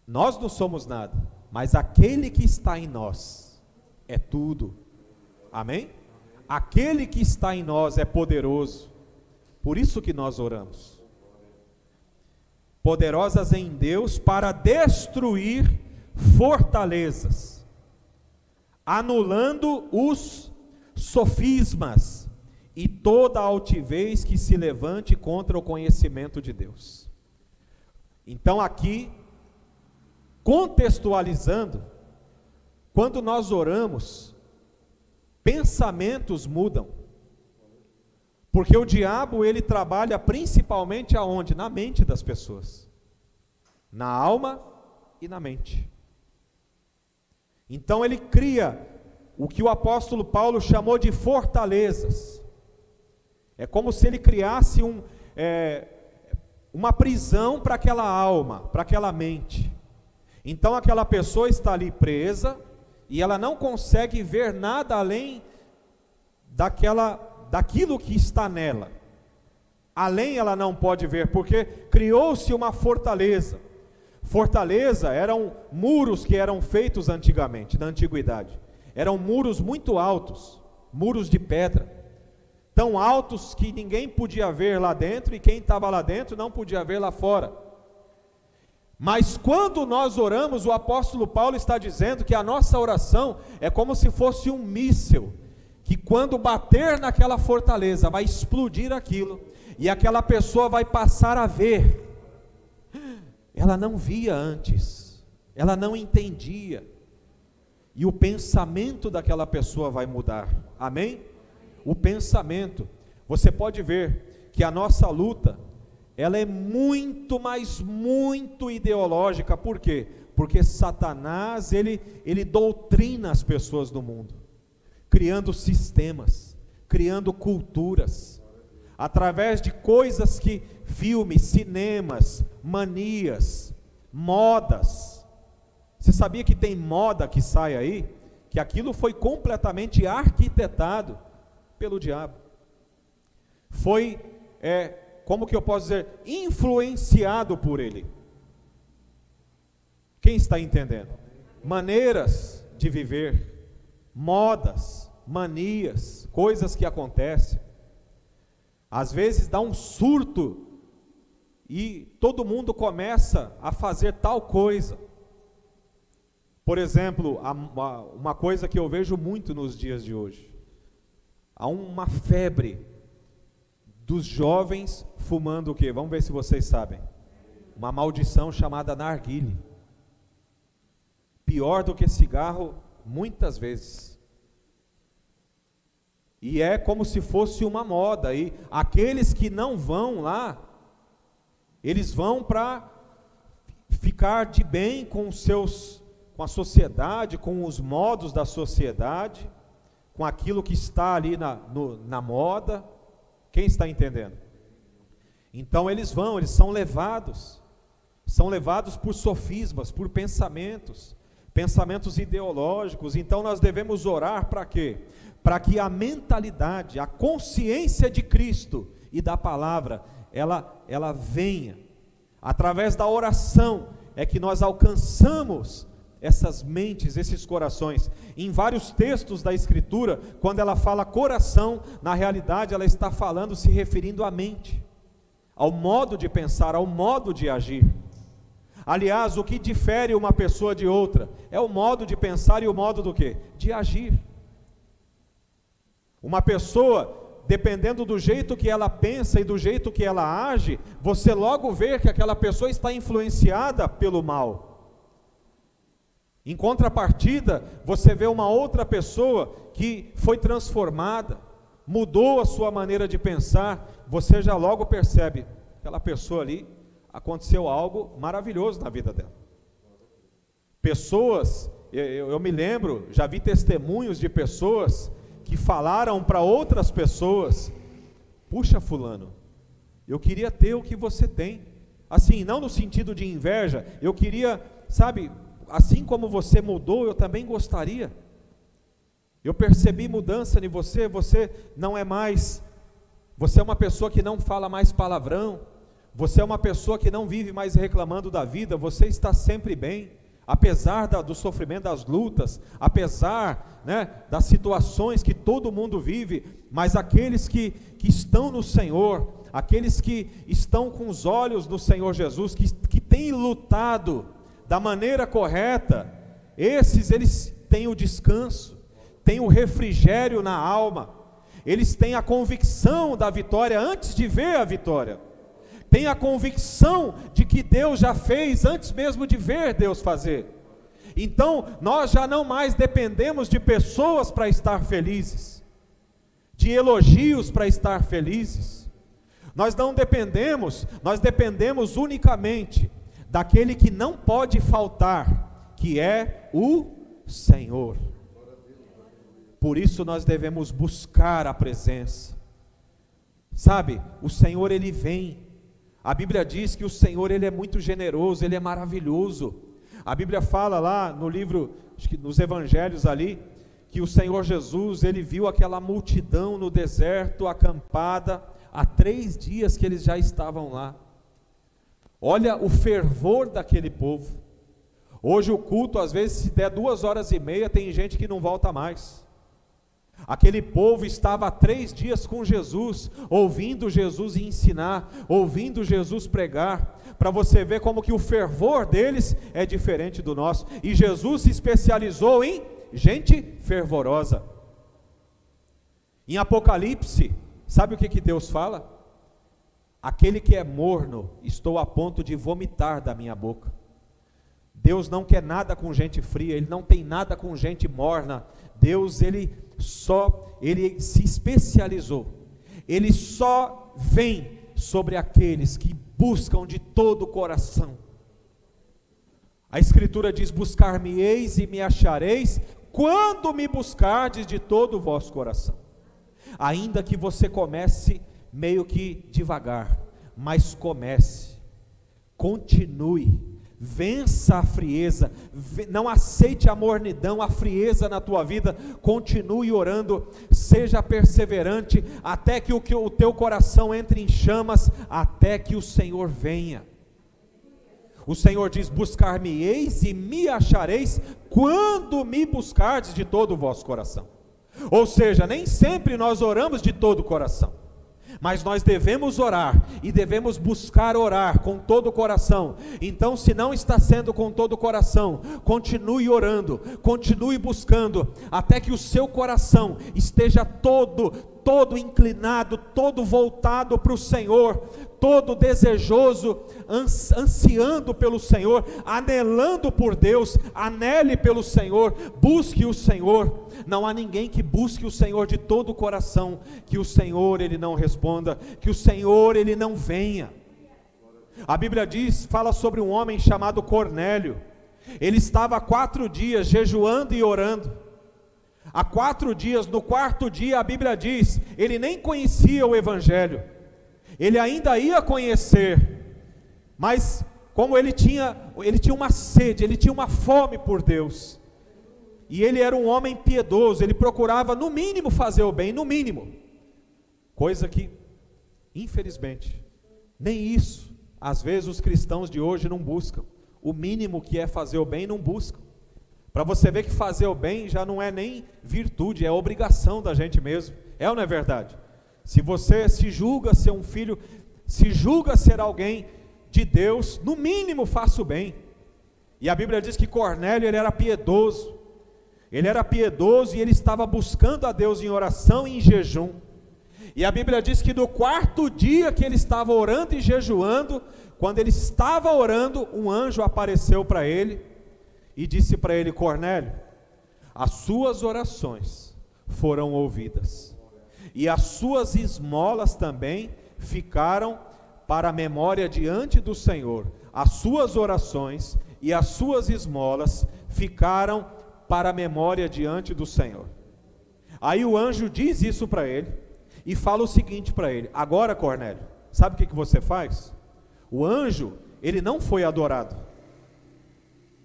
Nós não somos nada, mas aquele que está em nós é tudo. Amém? Aquele que está em nós é poderoso. Por isso que nós oramos. Poderosas em Deus para destruir fortalezas, anulando os sofismas e toda altivez que se levante contra o conhecimento de Deus. Então aqui, contextualizando, quando nós oramos, pensamentos mudam. Porque o diabo, ele trabalha principalmente aonde? Na mente das pessoas. Na alma e na mente. Então ele cria o que o apóstolo Paulo chamou de fortalezas. É como se ele criasse uma prisão para aquela alma, para aquela mente. Então aquela pessoa está ali presa, e ela não consegue ver nada além daquilo que está nela. Além ela não pode ver, porque criou-se uma fortaleza. Fortaleza eram muros que eram feitos antigamente, na antiguidade. Eram muros muito altos, muros de pedra, tão altos que ninguém podia ver lá dentro, e quem estava lá dentro não podia ver lá fora. Mas quando nós oramos, o apóstolo Paulo está dizendo que a nossa oração é como se fosse um míssil, que quando bater naquela fortaleza, vai explodir aquilo, e aquela pessoa vai passar a ver. Ela não via antes, ela não entendia, e o pensamento daquela pessoa vai mudar. Amém? O pensamento. Você pode ver que a nossa luta, ela é muito, mas muito ideológica. Por quê? Porque Satanás, ele doutrina as pessoas do mundo, criando sistemas, criando culturas, através de coisas que, filmes, cinemas, manias, modas, Você sabia que tem moda que sai aí? Que aquilo foi completamente arquitetado pelo diabo. Foi, como que eu posso dizer, influenciado por ele. Quem está entendendo? Maneiras de viver, modas, manias, coisas que acontecem. Às vezes dá um surto e todo mundo começa a fazer tal coisa. Por exemplo, uma coisa que eu vejo muito nos dias de hoje. Há uma febre dos jovens fumando o quê? Vamos ver se vocês sabem. Uma maldição chamada narguilé. Pior do que cigarro, muitas vezes. E é como se fosse uma moda. E aqueles que não vão lá, eles vão para ficar de bem com a sociedade, com os modos da sociedade, com aquilo que está ali na moda. Quem está entendendo? Então eles são levados por sofismas, por pensamentos ideológicos. Então nós devemos orar para quê? Para que a mentalidade, a consciência de Cristo e da palavra, ela venha. Através da oração é que nós alcançamos essas mentes, esses corações. Em vários textos da Escritura, quando ela fala coração, na realidade ela está falando, se referindo à mente, ao modo de pensar, ao modo de agir. Aliás, o que difere uma pessoa de outra é o modo de pensar e o modo do quê? De agir. Uma pessoa, dependendo do jeito que ela pensa e do jeito que ela age, você logo vê que aquela pessoa está influenciada pelo mal. Em contrapartida, você vê uma outra pessoa que foi transformada, mudou a sua maneira de pensar, você já logo percebe, aquela pessoa ali, aconteceu algo maravilhoso na vida dela. Pessoas, eu me lembro, já vi testemunhos de pessoas que falaram para outras pessoas: puxa fulano, eu queria ter o que você tem, assim, não no sentido de inveja, eu queria, sabe, assim como você mudou, eu também gostaria. Eu percebi mudança em você, você não é mais, você é uma pessoa que não fala mais palavrão, você é uma pessoa que não vive mais reclamando da vida, você está sempre bem, apesar do sofrimento, das lutas, apesar, das situações que todo mundo vive, mas aqueles que estão no Senhor, aqueles que estão com os olhos no Senhor Jesus, que têm lutado da maneira correta, eles têm o descanso, têm o refrigério na alma, eles têm a convicção da vitória antes de ver a vitória, têm a convicção de que Deus já fez antes mesmo de ver Deus fazer. Então nós já não mais dependemos de pessoas para estar felizes, de elogios para estar felizes. Nós dependemos unicamente daquele que não pode faltar, que é o Senhor. Por isso nós devemos buscar a presença. Sabe, o Senhor ele vem. A Bíblia diz que o Senhor ele é muito generoso, ele é maravilhoso. A Bíblia fala lá no livro, acho que nos evangelhos ali, que o Senhor Jesus, ele viu aquela multidão no deserto acampada, há 3 dias que eles já estavam lá. Olha o fervor daquele povo. Hoje o culto, às vezes, se der 2h30, tem gente que não volta mais. Aquele povo estava há 3 dias com Jesus, ouvindo Jesus ensinar, ouvindo Jesus pregar, para você ver como que o fervor deles é diferente do nosso. E Jesus se especializou em gente fervorosa. Em Apocalipse, sabe o que Deus fala? Aquele que é morno, estou a ponto de vomitar da minha boca. Deus não quer nada com gente fria, Ele não tem nada com gente morna. Deus, Ele se especializou, Ele só vem sobre aqueles que buscam de todo o coração. A Escritura diz: buscar-me-eis e me achareis, quando me buscardes de todo o vosso coração. Ainda que você comece meio que devagar, mas comece, continue, vença a frieza, não aceite a mornidão, a frieza na tua vida, continue orando, seja perseverante, até que o teu coração entre em chamas, até que o Senhor venha. O Senhor diz: buscar-me-eis e me achareis, quando me buscardes de todo o vosso coração. Ou seja, nem sempre nós oramos de todo o coração, mas nós devemos orar, e devemos buscar orar com todo o coração. Então, se não está sendo com todo o coração, continue orando, continue buscando, até que o seu coração esteja todo inclinado, todo voltado para o Senhor, todo desejoso, ansiando pelo Senhor, anelando por Deus. Anele pelo Senhor, busque o Senhor. Não há ninguém que busque o Senhor de todo o coração, que o Senhor Ele não responda, que o Senhor Ele não venha. A Bíblia fala sobre um homem chamado Cornélio. Ele estava há 4 dias jejuando e orando. Há 4 dias, no 4º dia a Bíblia diz, ele nem conhecia o Evangelho, ele ainda ia conhecer, mas como ele tinha uma sede, ele tinha uma fome por Deus, e ele era um homem piedoso, ele procurava no mínimo fazer o bem, no mínimo, coisa que, infelizmente, nem isso, às vezes os cristãos de hoje não buscam, o mínimo que é fazer o bem não buscam. Para você ver que fazer o bem já não é nem virtude, é obrigação da gente mesmo. É ou não é verdade? Se você se julga ser um filho, se julga ser alguém de Deus, no mínimo faça o bem. E a Bíblia diz que Cornélio, ele era piedoso. Ele era piedoso e ele estava buscando a Deus em oração e em jejum. E a Bíblia diz que no 4º dia que ele estava orando e jejuando, quando ele estava orando, um anjo apareceu para ele e disse para ele: Cornélio, as suas orações foram ouvidas, e as suas esmolas também ficaram para a memória diante do Senhor. As suas orações e as suas esmolas ficaram para a memória diante do Senhor. Aí o anjo diz isso para ele, e fala o seguinte para ele: agora, Cornélio, sabe o que você faz? O anjo, ele não foi adorado.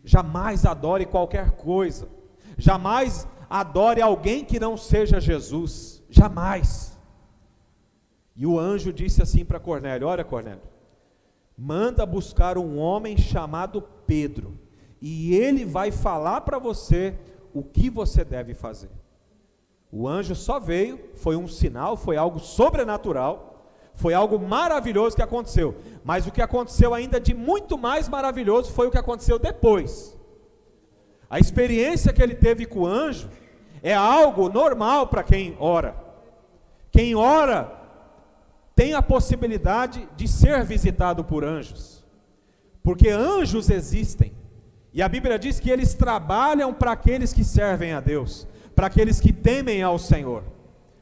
Jamais adore qualquer coisa, jamais adore alguém que não seja Jesus, jamais. E o anjo disse assim para Cornélio: olha, Cornélio, manda buscar um homem chamado Pedro, e ele vai falar para você o que você deve fazer. O anjo só veio, foi um sinal, foi algo sobrenatural, foi algo maravilhoso que aconteceu, mas o que aconteceu ainda de muito mais maravilhoso foi o que aconteceu depois. A experiência que ele teve com o anjo é algo normal para quem ora. Quem ora tem a possibilidade de ser visitado por anjos, porque anjos existem, e a Bíblia diz que eles trabalham para aqueles que servem a Deus, para aqueles que temem ao Senhor.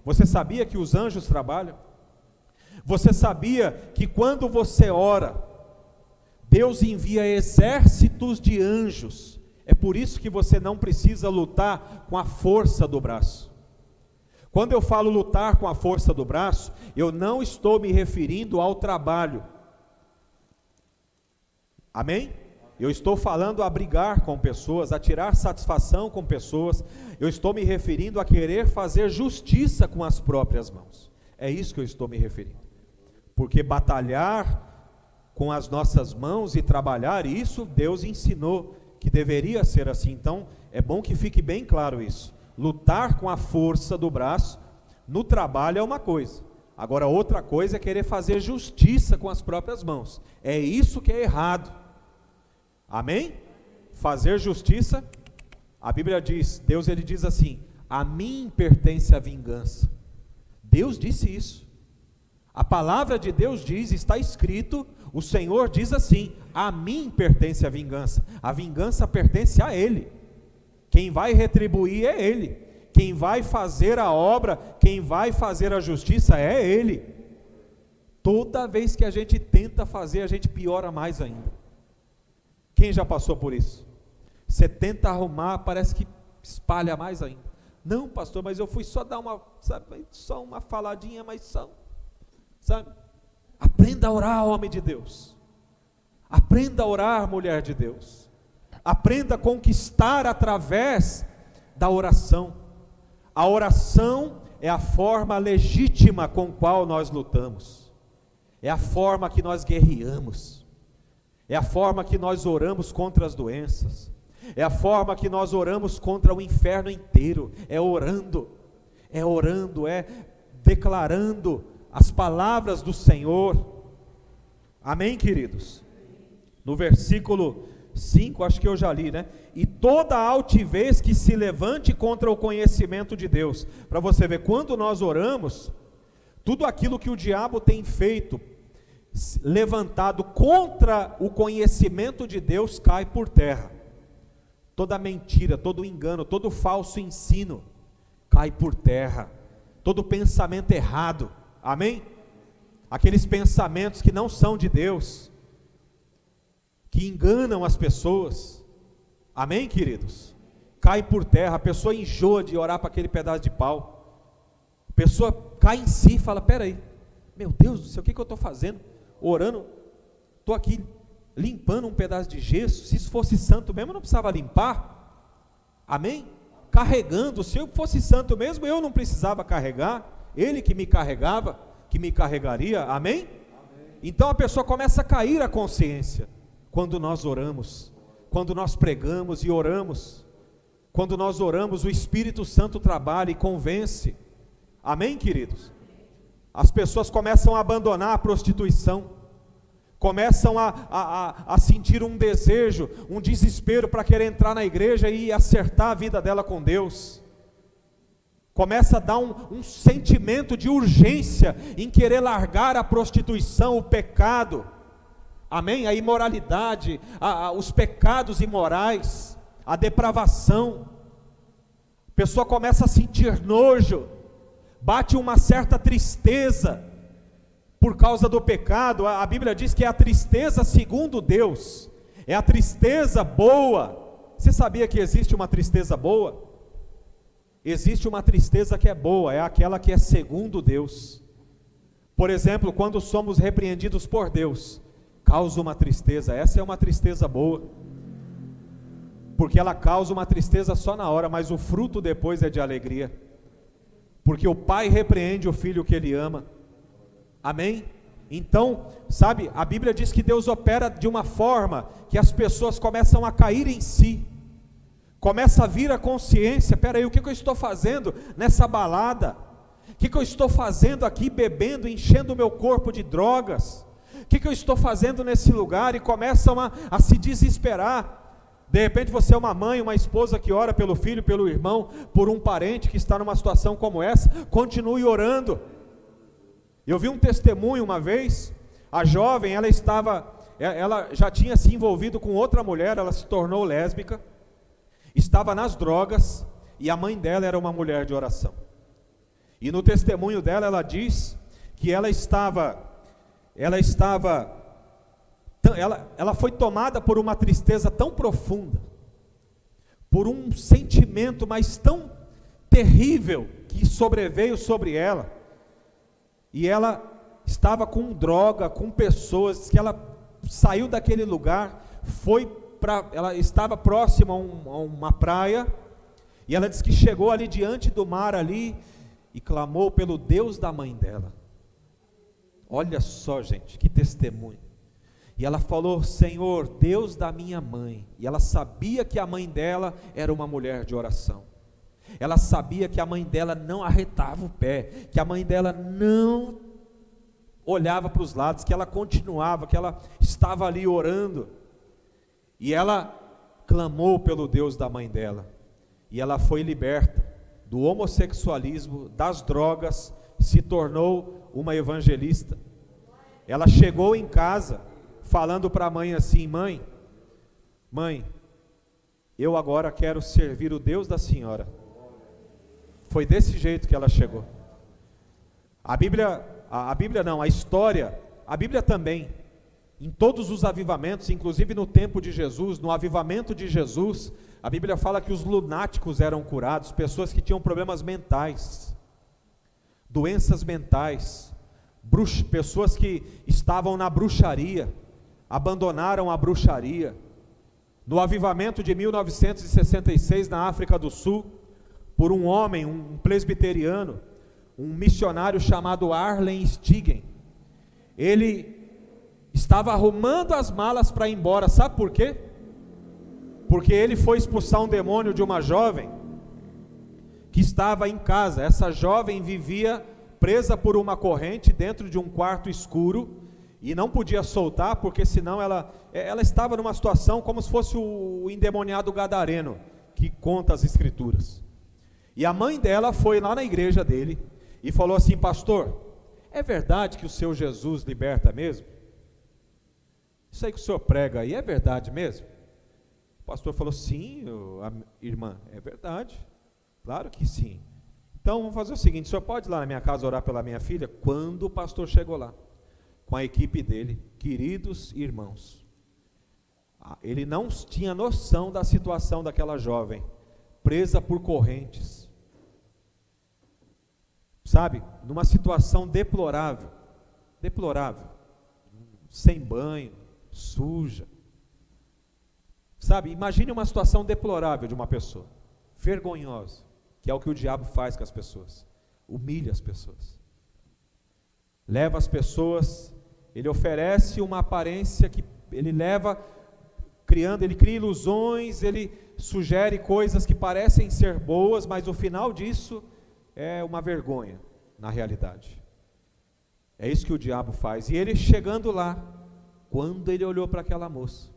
Você sabia que os anjos trabalham? Você sabia que quando você ora, Deus envia exércitos de anjos? É por isso que você não precisa lutar com a força do braço. Quando eu falo lutar com a força do braço, eu não estou me referindo ao trabalho. Amém? Eu estou falando a brigar com pessoas, a tirar satisfação com pessoas. Eu estou me referindo a querer fazer justiça com as próprias mãos. É isso que eu estou me referindo. Porque batalhar com as nossas mãos e trabalhar, isso Deus ensinou que deveria ser assim. Então é bom que fique bem claro isso. Lutar com a força do braço no trabalho é uma coisa, agora outra coisa é querer fazer justiça com as próprias mãos. É isso que é errado. Amém? Fazer justiça, a Bíblia diz, Deus ele diz assim: a mim pertence a vingança. Deus disse isso. A palavra de Deus diz, está escrito, o Senhor diz assim: a mim pertence a vingança pertence a Ele, quem vai retribuir é Ele, quem vai fazer a obra, quem vai fazer a justiça é Ele. Toda vez que a gente tenta fazer, a gente piora mais ainda. Quem já passou por isso? Você tenta arrumar, parece que espalha mais ainda. Não, pastor, mas eu fui só dar uma, sabe, só uma faladinha, mas só, sabe? Aprenda a orar, homem de Deus. Aprenda a orar, mulher de Deus. Aprenda a conquistar através da oração. A oração é a forma legítima com a qual nós lutamos. É a forma que nós guerreamos. É a forma que nós oramos contra as doenças. É a forma que nós oramos contra o inferno inteiro. É orando, é declarando as palavras do Senhor. Amém, queridos? No versículo 5, acho que eu já li, né? E toda altivez que se levante contra o conhecimento de Deus. Para você ver, quando nós oramos, tudo aquilo que o diabo tem feito, levantado contra o conhecimento de Deus, cai por terra. Toda mentira, todo engano, todo falso ensino, cai por terra. Todo pensamento errado, amém? Aqueles pensamentos que não são de Deus, que enganam as pessoas, amém, queridos? Cai por terra. A pessoa enjoa de orar para aquele pedaço de pau. A pessoa cai em si e fala: peraí, meu Deus do céu, o que eu estou fazendo? Orando, estou aqui limpando um pedaço de gesso. Se isso fosse santo mesmo, eu não precisava limpar, amém? Carregando, se eu fosse santo mesmo, eu não precisava carregar, Ele que me carregava, que me carregaria, amém? Então a pessoa começa a cair a consciência, quando nós oramos, quando nós pregamos e oramos. Quando nós oramos, o Espírito Santo trabalha e convence, amém, queridos? As pessoas começam a abandonar a prostituição, começam a sentir um desejo, um desespero para querer entrar na igreja e acertar a vida dela com Deus. Começa a dar um sentimento de urgência em querer largar a prostituição, o pecado, amém? A imoralidade, os pecados imorais, a depravação. A pessoa começa a sentir nojo, bate uma certa tristeza por causa do pecado. A Bíblia diz que é a tristeza segundo Deus, é a tristeza boa. Você sabia que existe uma tristeza boa? Existe uma tristeza que é boa, é aquela que é segundo Deus. Por exemplo, quando somos repreendidos por Deus, causa uma tristeza. Essa é uma tristeza boa, porque ela causa uma tristeza só na hora, mas o fruto depois é de alegria, porque o pai repreende o filho que ele ama, amém? Então, sabe, a Bíblia diz que Deus opera de uma forma que as pessoas começam a cair em si, começa a vir a consciência: peraí, o que eu estou fazendo nessa balada? O que eu estou fazendo aqui bebendo, enchendo o meu corpo de drogas? O que eu estou fazendo nesse lugar? E começam a se desesperar. De repente você é uma mãe, uma esposa que ora pelo filho, pelo irmão, por um parente que está numa situação como essa. Continue orando. Eu vi um testemunho uma vez. A jovem, ela já tinha se envolvido com outra mulher, ela se tornou lésbica, estava nas drogas, e a mãe dela era uma mulher de oração. E no testemunho dela, ela diz que ela foi tomada por uma tristeza tão profunda, por um sentimento mas tão terrível que sobreveio sobre ela, e ela estava com droga, com pessoas, que ela saiu daquele lugar, ela estava próxima a uma praia, e ela disse que chegou ali diante do mar ali, e clamou pelo Deus da mãe dela. Olha só, gente, que testemunho. E ela falou: Senhor, Deus da minha mãe. E ela sabia que a mãe dela era uma mulher de oração. Ela sabia que a mãe dela não arretava o pé, que a mãe dela não olhava para os lados, que ela continuava, que ela estava ali orando. E ela clamou pelo Deus da mãe dela. E ela foi liberta do homossexualismo, das drogas, se tornou uma evangelista. Ela chegou em casa falando para a mãe assim: mãe, eu agora quero servir o Deus da senhora. Foi desse jeito que ela chegou. A Bíblia não, a história, a Bíblia também, em todos os avivamentos, inclusive no tempo de Jesus, no avivamento de Jesus, a Bíblia fala que os lunáticos eram curados, pessoas que tinham problemas mentais, doenças mentais, pessoas que estavam na bruxaria. abandonaram a bruxaria. No avivamento de 1966 na África do Sul, por um homem, um presbiteriano, um missionário chamado Arlen Stigen. Ele estava arrumando as malas para ir embora, sabe por quê? Porque ele foi expulsar um demônio de uma jovem que estava em casa. Essa jovem vivia presa por uma corrente dentro de um quarto escuro e não podia soltar, porque senão ela estava numa situação como se fosse o endemoniado gadareno, que conta as escrituras. E a mãe dela foi lá na igreja dele e falou assim: pastor, é verdade que o seu Jesus liberta mesmo? Isso aí que o senhor prega aí, é verdade mesmo? O pastor falou: sim, irmã, é verdade, claro que sim. Então vamos fazer o seguinte: o senhor pode ir lá na minha casa orar pela minha filha? Quando o pastor chegou lá, com a equipe dele, queridos irmãos, ele não tinha noção da situação daquela jovem, presa por correntes, sabe, numa situação deplorável, sem banho, suja, sabe, imagine uma situação deplorável de uma pessoa, vergonhosa, que é o que o diabo faz com as pessoas, humilha as pessoas, leva as pessoas, ele oferece uma aparência que ele leva, ele cria ilusões, ele sugere coisas que parecem ser boas, mas o final disso é uma vergonha, na realidade. É isso que o diabo faz. E ele chegando lá, quando ele olhou para aquela moça,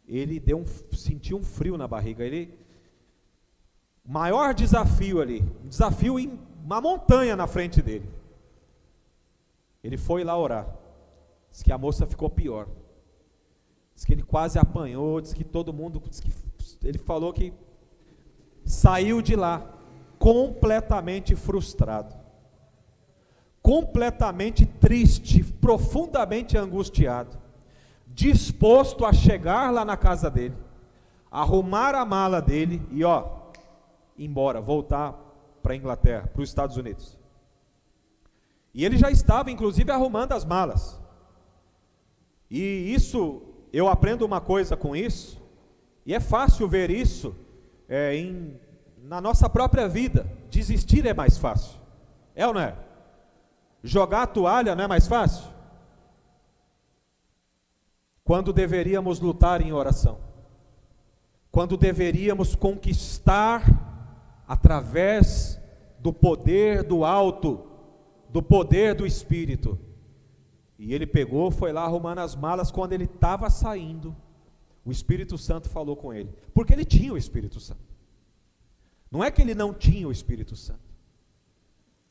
ele sentiu um frio na barriga. Maior desafio ali, um desafio em uma montanha na frente dele. Ele foi lá orar. Diz que a moça ficou pior. Diz que ele quase apanhou, diz que todo mundo, ele falou que saiu de lá completamente frustrado, completamente triste, profundamente angustiado, disposto a chegar lá na casa dele, arrumar a mala dele e ir embora, voltar para a Inglaterra, para os Estados Unidos. E ele já estava inclusive arrumando as malas. E isso, eu aprendo uma coisa com isso, e é fácil ver isso na nossa própria vida. Desistir é mais fácil, é ou não é? Jogar a toalha não é mais fácil? Quando deveríamos lutar em oração, quando deveríamos conquistar através do poder do alto, do poder do Espírito. E ele pegou, foi lá arrumando as malas. Quando ele estava saindo, o Espírito Santo falou com ele, porque ele tinha o Espírito Santo. Não é que ele não tinha o Espírito Santo,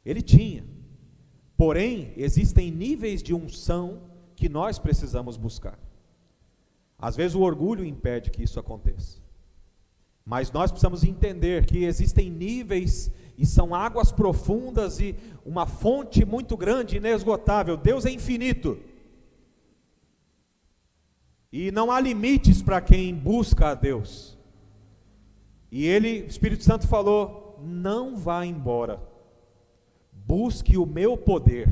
ele tinha. Porém, existem níveis de unção que nós precisamos buscar. Às vezes o orgulho impede que isso aconteça, mas nós precisamos entender que existem níveis, e são águas profundas, e uma fonte muito grande, inesgotável. Deus é infinito, e não há limites para quem busca a Deus. E o Espírito Santo falou: não vá embora, busque o meu poder.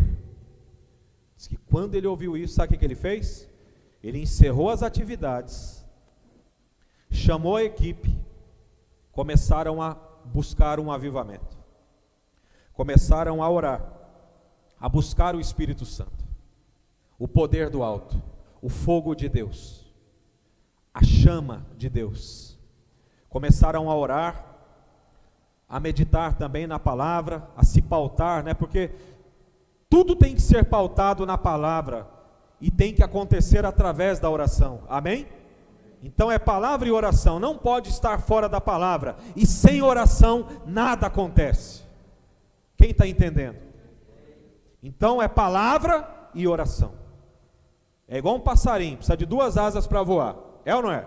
Diz que quando ele ouviu isso, sabe o que ele fez? Ele encerrou as atividades, chamou a equipe, começaram a buscar um avivamento, começaram a orar, a buscar o Espírito Santo, o poder do alto, o fogo de Deus, a chama de Deus. Começaram a orar, a meditar também na palavra, a se pautar, porque tudo tem que ser pautado na palavra, e tem que acontecer através da oração, amém? Então é palavra e oração, não pode estar fora da palavra, e sem oração nada acontece. Quem está entendendo? Então é palavra e oração. É igual um passarinho, precisa de 2 asas para voar, é ou não é?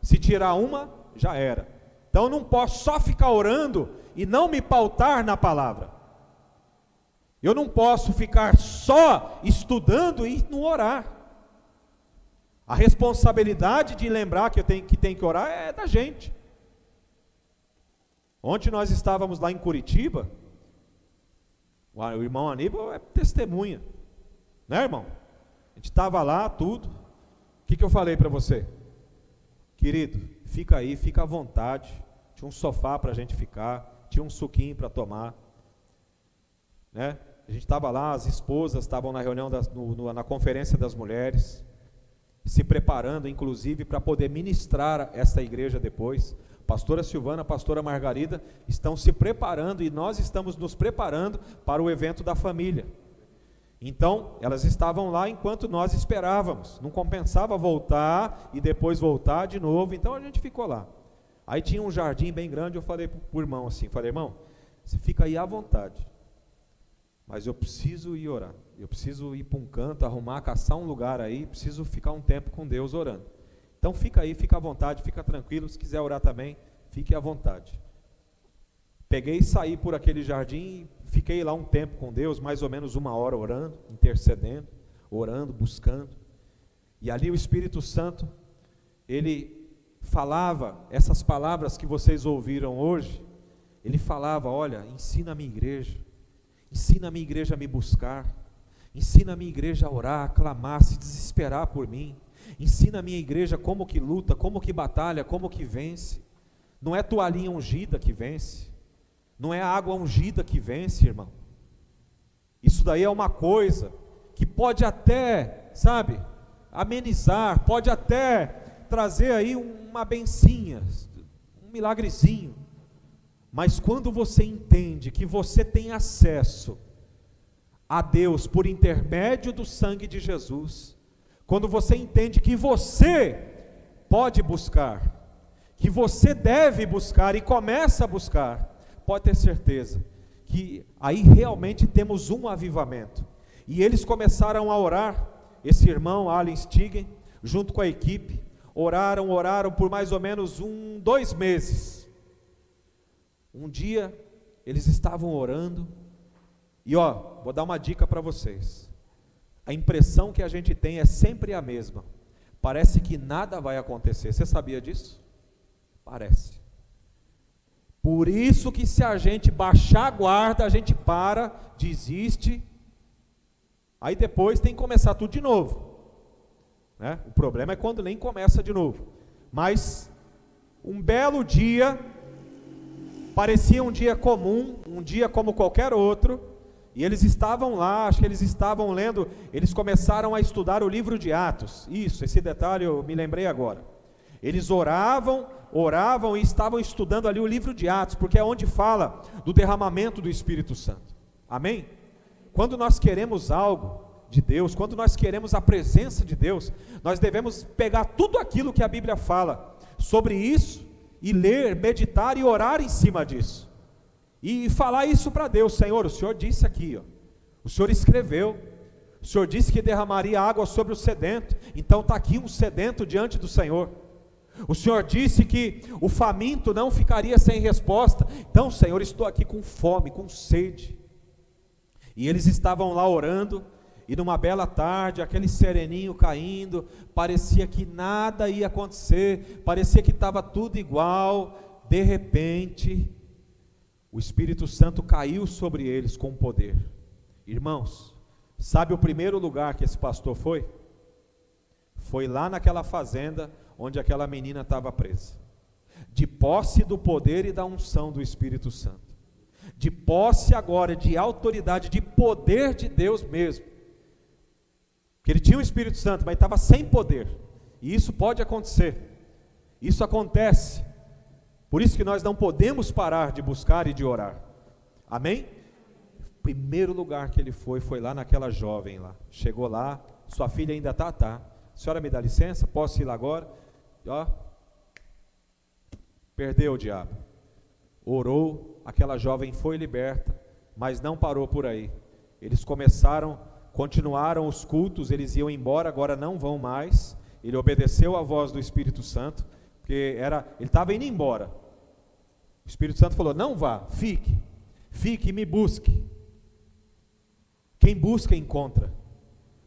Se tirar uma, já era. Então eu não posso só ficar orando e não me pautar na palavra. Eu não posso ficar só estudando e não orar. A responsabilidade de lembrar que tem que orar é da gente. Ontem nós estávamos lá em Curitiba, o irmão Aníbal é testemunha, né, irmão? A gente estava lá, tudo, que eu falei para você? Querido, fica aí, fica à vontade. Tinha um sofá para a gente ficar, tinha um suquinho para tomar, né? A gente estava lá, as esposas estavam na reunião, na conferência das mulheres, se preparando, inclusive, para poder ministrar essa igreja depois. Pastora Silvana, pastora Margarida estão se preparando e nós estamos nos preparando para o evento da família. Então, elas estavam lá enquanto nós esperávamos. Não compensava voltar e depois voltar de novo, então a gente ficou lá. Aí tinha um jardim bem grande, eu falei para o irmão assim, irmão, você fica aí à vontade, mas eu preciso ir orar, eu preciso ir para um canto, arrumar, caçar um lugar aí, preciso ficar um tempo com Deus orando. Então fica aí, fica à vontade, fica tranquilo, se quiser orar também, fique à vontade. Peguei e saí por aquele jardim, fiquei lá um tempo com Deus, mais ou menos 1 hora orando, intercedendo, orando, buscando. E ali o Espírito Santo, ele falava essas palavras que vocês ouviram hoje. Ele falava, olha, ensina a minha igreja a me buscar, ensina a minha igreja a orar, a clamar, se desesperar por mim, ensina a minha igreja como que luta, como que batalha, como que vence. Não é toalhinha ungida que vence, não é a água ungida que vence, irmão. Isso daí é uma coisa que pode até, sabe, amenizar, pode até trazer aí uma bencinha, um milagrezinho. Mas quando você entende que você tem acesso a Deus por intermédio do sangue de Jesus, quando você entende que você pode buscar, que você deve buscar e começa a buscar, pode ter certeza que aí realmente temos um avivamento. E eles começaram a orar, esse irmão Allen Stigen, junto com a equipe, oraram por mais ou menos 2 meses. Um dia, eles estavam orando, e vou dar uma dica para vocês. A impressão que a gente tem é sempre a mesma. Parece que nada vai acontecer. Você sabia disso? Parece. Por isso que se a gente baixar a guarda, a gente para, desiste, aí depois tem que começar tudo de novo, né? O problema é quando nem começa de novo. Mas, um belo dia, parecia um dia comum, um dia como qualquer outro, e eles estavam lá, acho que eles estavam lendo, eles começaram a estudar o livro de Atos. Isso, esse detalhe eu me lembrei agora. Eles oravam e estavam estudando ali o livro de Atos, porque é onde fala do derramamento do Espírito Santo. Amém? Quando nós queremos algo de Deus, quando nós queremos a presença de Deus, nós devemos pegar tudo aquilo que a Bíblia fala sobre isso, e ler, meditar e orar em cima disso, e falar isso para Deus. Senhor, o Senhor disse aqui, o Senhor escreveu, o Senhor disse que derramaria água sobre o sedento, então está aqui um sedento diante do Senhor. O Senhor disse que o faminto não ficaria sem resposta, então Senhor, estou aqui com fome, com sede. E eles estavam lá orando, e numa bela tarde, aquele sereninho caindo, parecia que nada ia acontecer, parecia que estava tudo igual. De repente, o Espírito Santo caiu sobre eles com poder. Irmãos, sabe o primeiro lugar que esse pastor foi? Foi lá naquela fazenda onde aquela menina estava presa, de posse do poder e da unção do Espírito Santo, de posse agora de autoridade, de poder de Deus mesmo. Porque ele tinha o Espírito Santo, mas estava sem poder. E isso pode acontecer. Isso acontece. Por isso que nós não podemos parar de buscar e de orar. Amém? O primeiro lugar que ele foi lá naquela jovem lá. Chegou lá, sua filha ainda está? Tá. A senhora me dá licença? Posso ir lá agora? Perdeu o diabo. Orou, aquela jovem foi liberta, mas não parou por aí. Eles continuaram os cultos, eles iam embora, agora não vão mais. Ele obedeceu à voz do Espírito Santo, porque ele estava indo embora. O Espírito Santo falou, não vá, fique e me busque. Quem busca, encontra.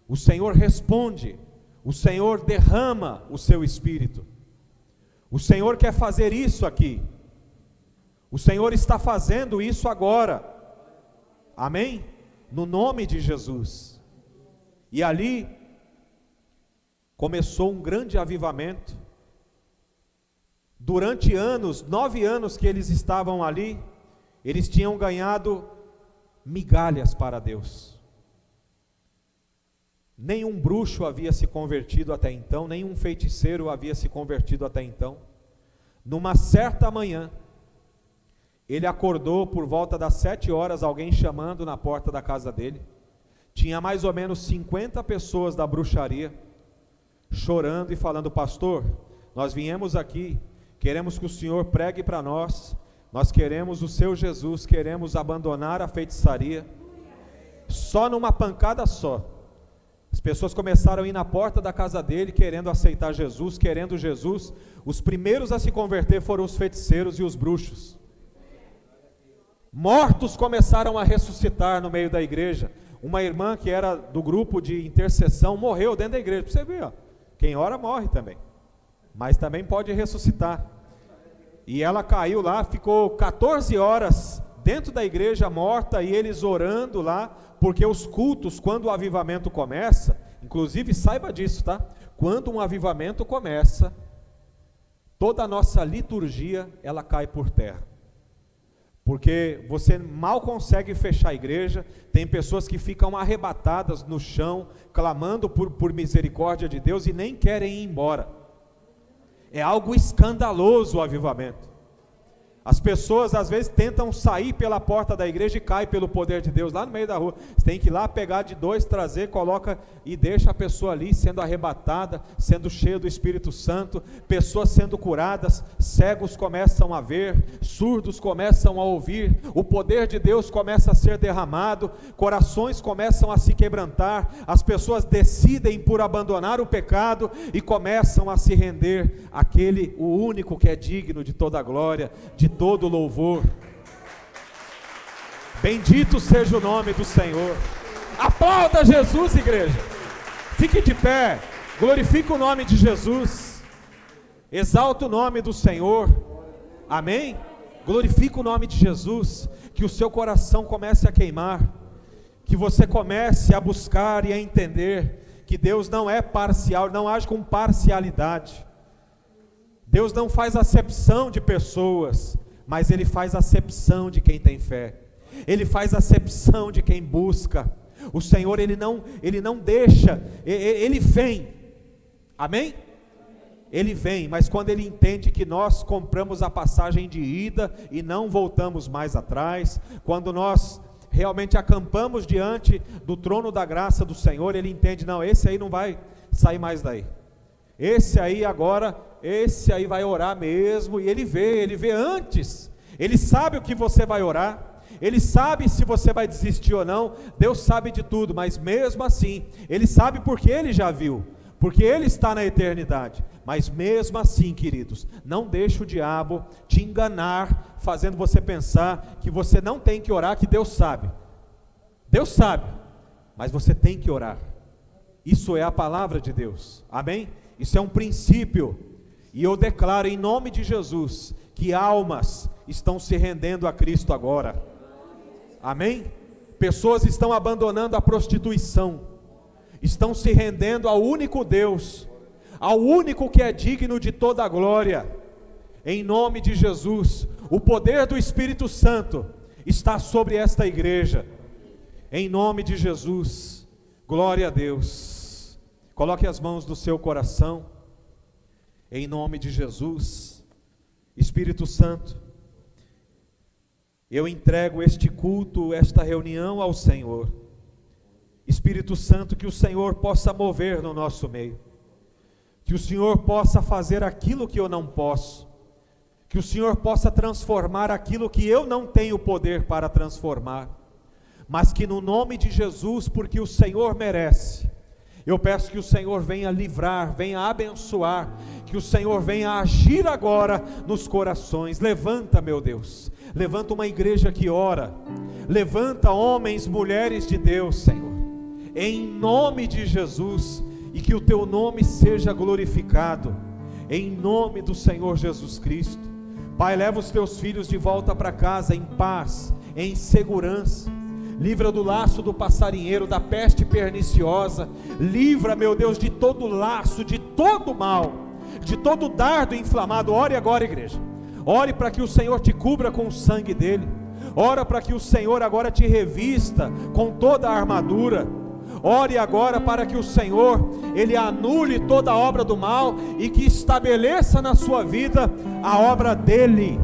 O Senhor responde, o Senhor derrama o seu Espírito. O Senhor quer fazer isso aqui. O Senhor está fazendo isso agora. Amém? No nome de Jesus. E ali, começou um grande avivamento. Durante anos, 9 anos que eles estavam ali, eles tinham ganhado migalhas para Deus. Nenhum bruxo havia se convertido até então, nenhum feiticeiro havia se convertido até então. Numa certa manhã, ele acordou por volta das 7 horas, alguém chamando na porta da casa dele. Tinha mais ou menos 50 pessoas da bruxaria, chorando e falando: pastor, nós viemos aqui, queremos que o senhor pregue para nós, nós queremos o seu Jesus, queremos abandonar a feitiçaria. Só numa pancada só, as pessoas começaram a ir na porta da casa dele, querendo aceitar Jesus, querendo Jesus. Os primeiros a se converter foram os feiticeiros e os bruxos. Mortos começaram a ressuscitar no meio da igreja. Uma irmã que era do grupo de intercessão morreu dentro da igreja. Para você ver, ó, quem ora morre também, mas também pode ressuscitar. E ela caiu lá, ficou 14 horas dentro da igreja morta, e eles orando lá, porque os cultos, quando o avivamento começa, inclusive saiba disso, tá? Quando um avivamento começa, toda a nossa liturgia, ela cai por terra. Porque você mal consegue fechar a igreja, tem pessoas que ficam arrebatadas no chão, clamando por misericórdia de Deus e nem querem ir embora. É algo escandaloso o avivamento. As pessoas às vezes tentam sair pela porta da igreja e caem pelo poder de Deus lá no meio da rua. Você tem que ir lá pegar de 2, trazer, coloca e deixa a pessoa ali sendo arrebatada, sendo cheia do Espírito Santo, pessoas sendo curadas, cegos começam a ver, surdos começam a ouvir, o poder de Deus começa a ser derramado, corações começam a se quebrantar, as pessoas decidem por abandonar o pecado e começam a se render àquele, o único que é digno de toda a glória, de todo louvor. Bendito seja o nome do Senhor. Aplauda Jesus, igreja. Fique de pé, glorifique o nome de Jesus, exalta o nome do Senhor. Amém? Glorifique o nome de Jesus. Que o seu coração comece a queimar, que você comece a buscar e a entender que Deus não é parcial, não age com parcialidade. Deus não faz acepção de pessoas, mas Ele faz acepção de quem tem fé. Ele faz acepção de quem busca. O Senhor, Ele não deixa, Ele vem. Amém? Ele vem, mas quando Ele entende que nós compramos a passagem de ida e não voltamos mais atrás, quando nós realmente acampamos diante do trono da graça do Senhor, Ele entende: não, esse aí não vai sair mais daí. Esse aí agora, esse aí vai orar mesmo. E ele vê antes, ele sabe o que você vai orar, ele sabe se você vai desistir ou não. Deus sabe de tudo, mas mesmo assim, ele sabe porque ele já viu, porque ele está na eternidade. Mas mesmo assim, queridos, não deixe o diabo te enganar, fazendo você pensar que você não tem que orar, que Deus sabe. Deus sabe, mas você tem que orar. Isso é a palavra de Deus, amém? Isso é um princípio, e eu declaro em nome de Jesus, que almas estão se rendendo a Cristo agora, amém? Pessoas estão abandonando a prostituição, estão se rendendo ao único Deus, ao único que é digno de toda a glória, em nome de Jesus. O poder do Espírito Santo está sobre esta igreja, em nome de Jesus, glória a Deus. Coloque as mãos no seu coração, em nome de Jesus. Espírito Santo, eu entrego este culto, esta reunião ao Senhor. Espírito Santo, que o Senhor possa mover no nosso meio, que o Senhor possa fazer aquilo que eu não posso, que o Senhor possa transformar aquilo que eu não tenho poder para transformar, mas que no nome de Jesus, porque o Senhor merece, eu peço que o Senhor venha livrar, venha abençoar, que o Senhor venha agir agora nos corações. Levanta, meu Deus, levanta uma igreja que ora, levanta homens, mulheres de Deus, Senhor, em nome de Jesus, e que o Teu nome seja glorificado, em nome do Senhor Jesus Cristo. Pai, leva os Teus filhos de volta para casa em paz, em segurança. livra do laço do passarinheiro, da peste perniciosa, livra, meu Deus, de todo laço, de todo mal, de todo dardo inflamado. Ore agora, igreja, ore para que o Senhor te cubra com o sangue dele, ora para que o Senhor agora te revista com toda a armadura. Ore agora para que o Senhor, Ele anule toda a obra do mal e que estabeleça na sua vida a obra dEle,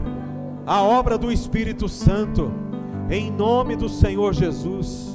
a obra do Espírito Santo, em nome do Senhor Jesus.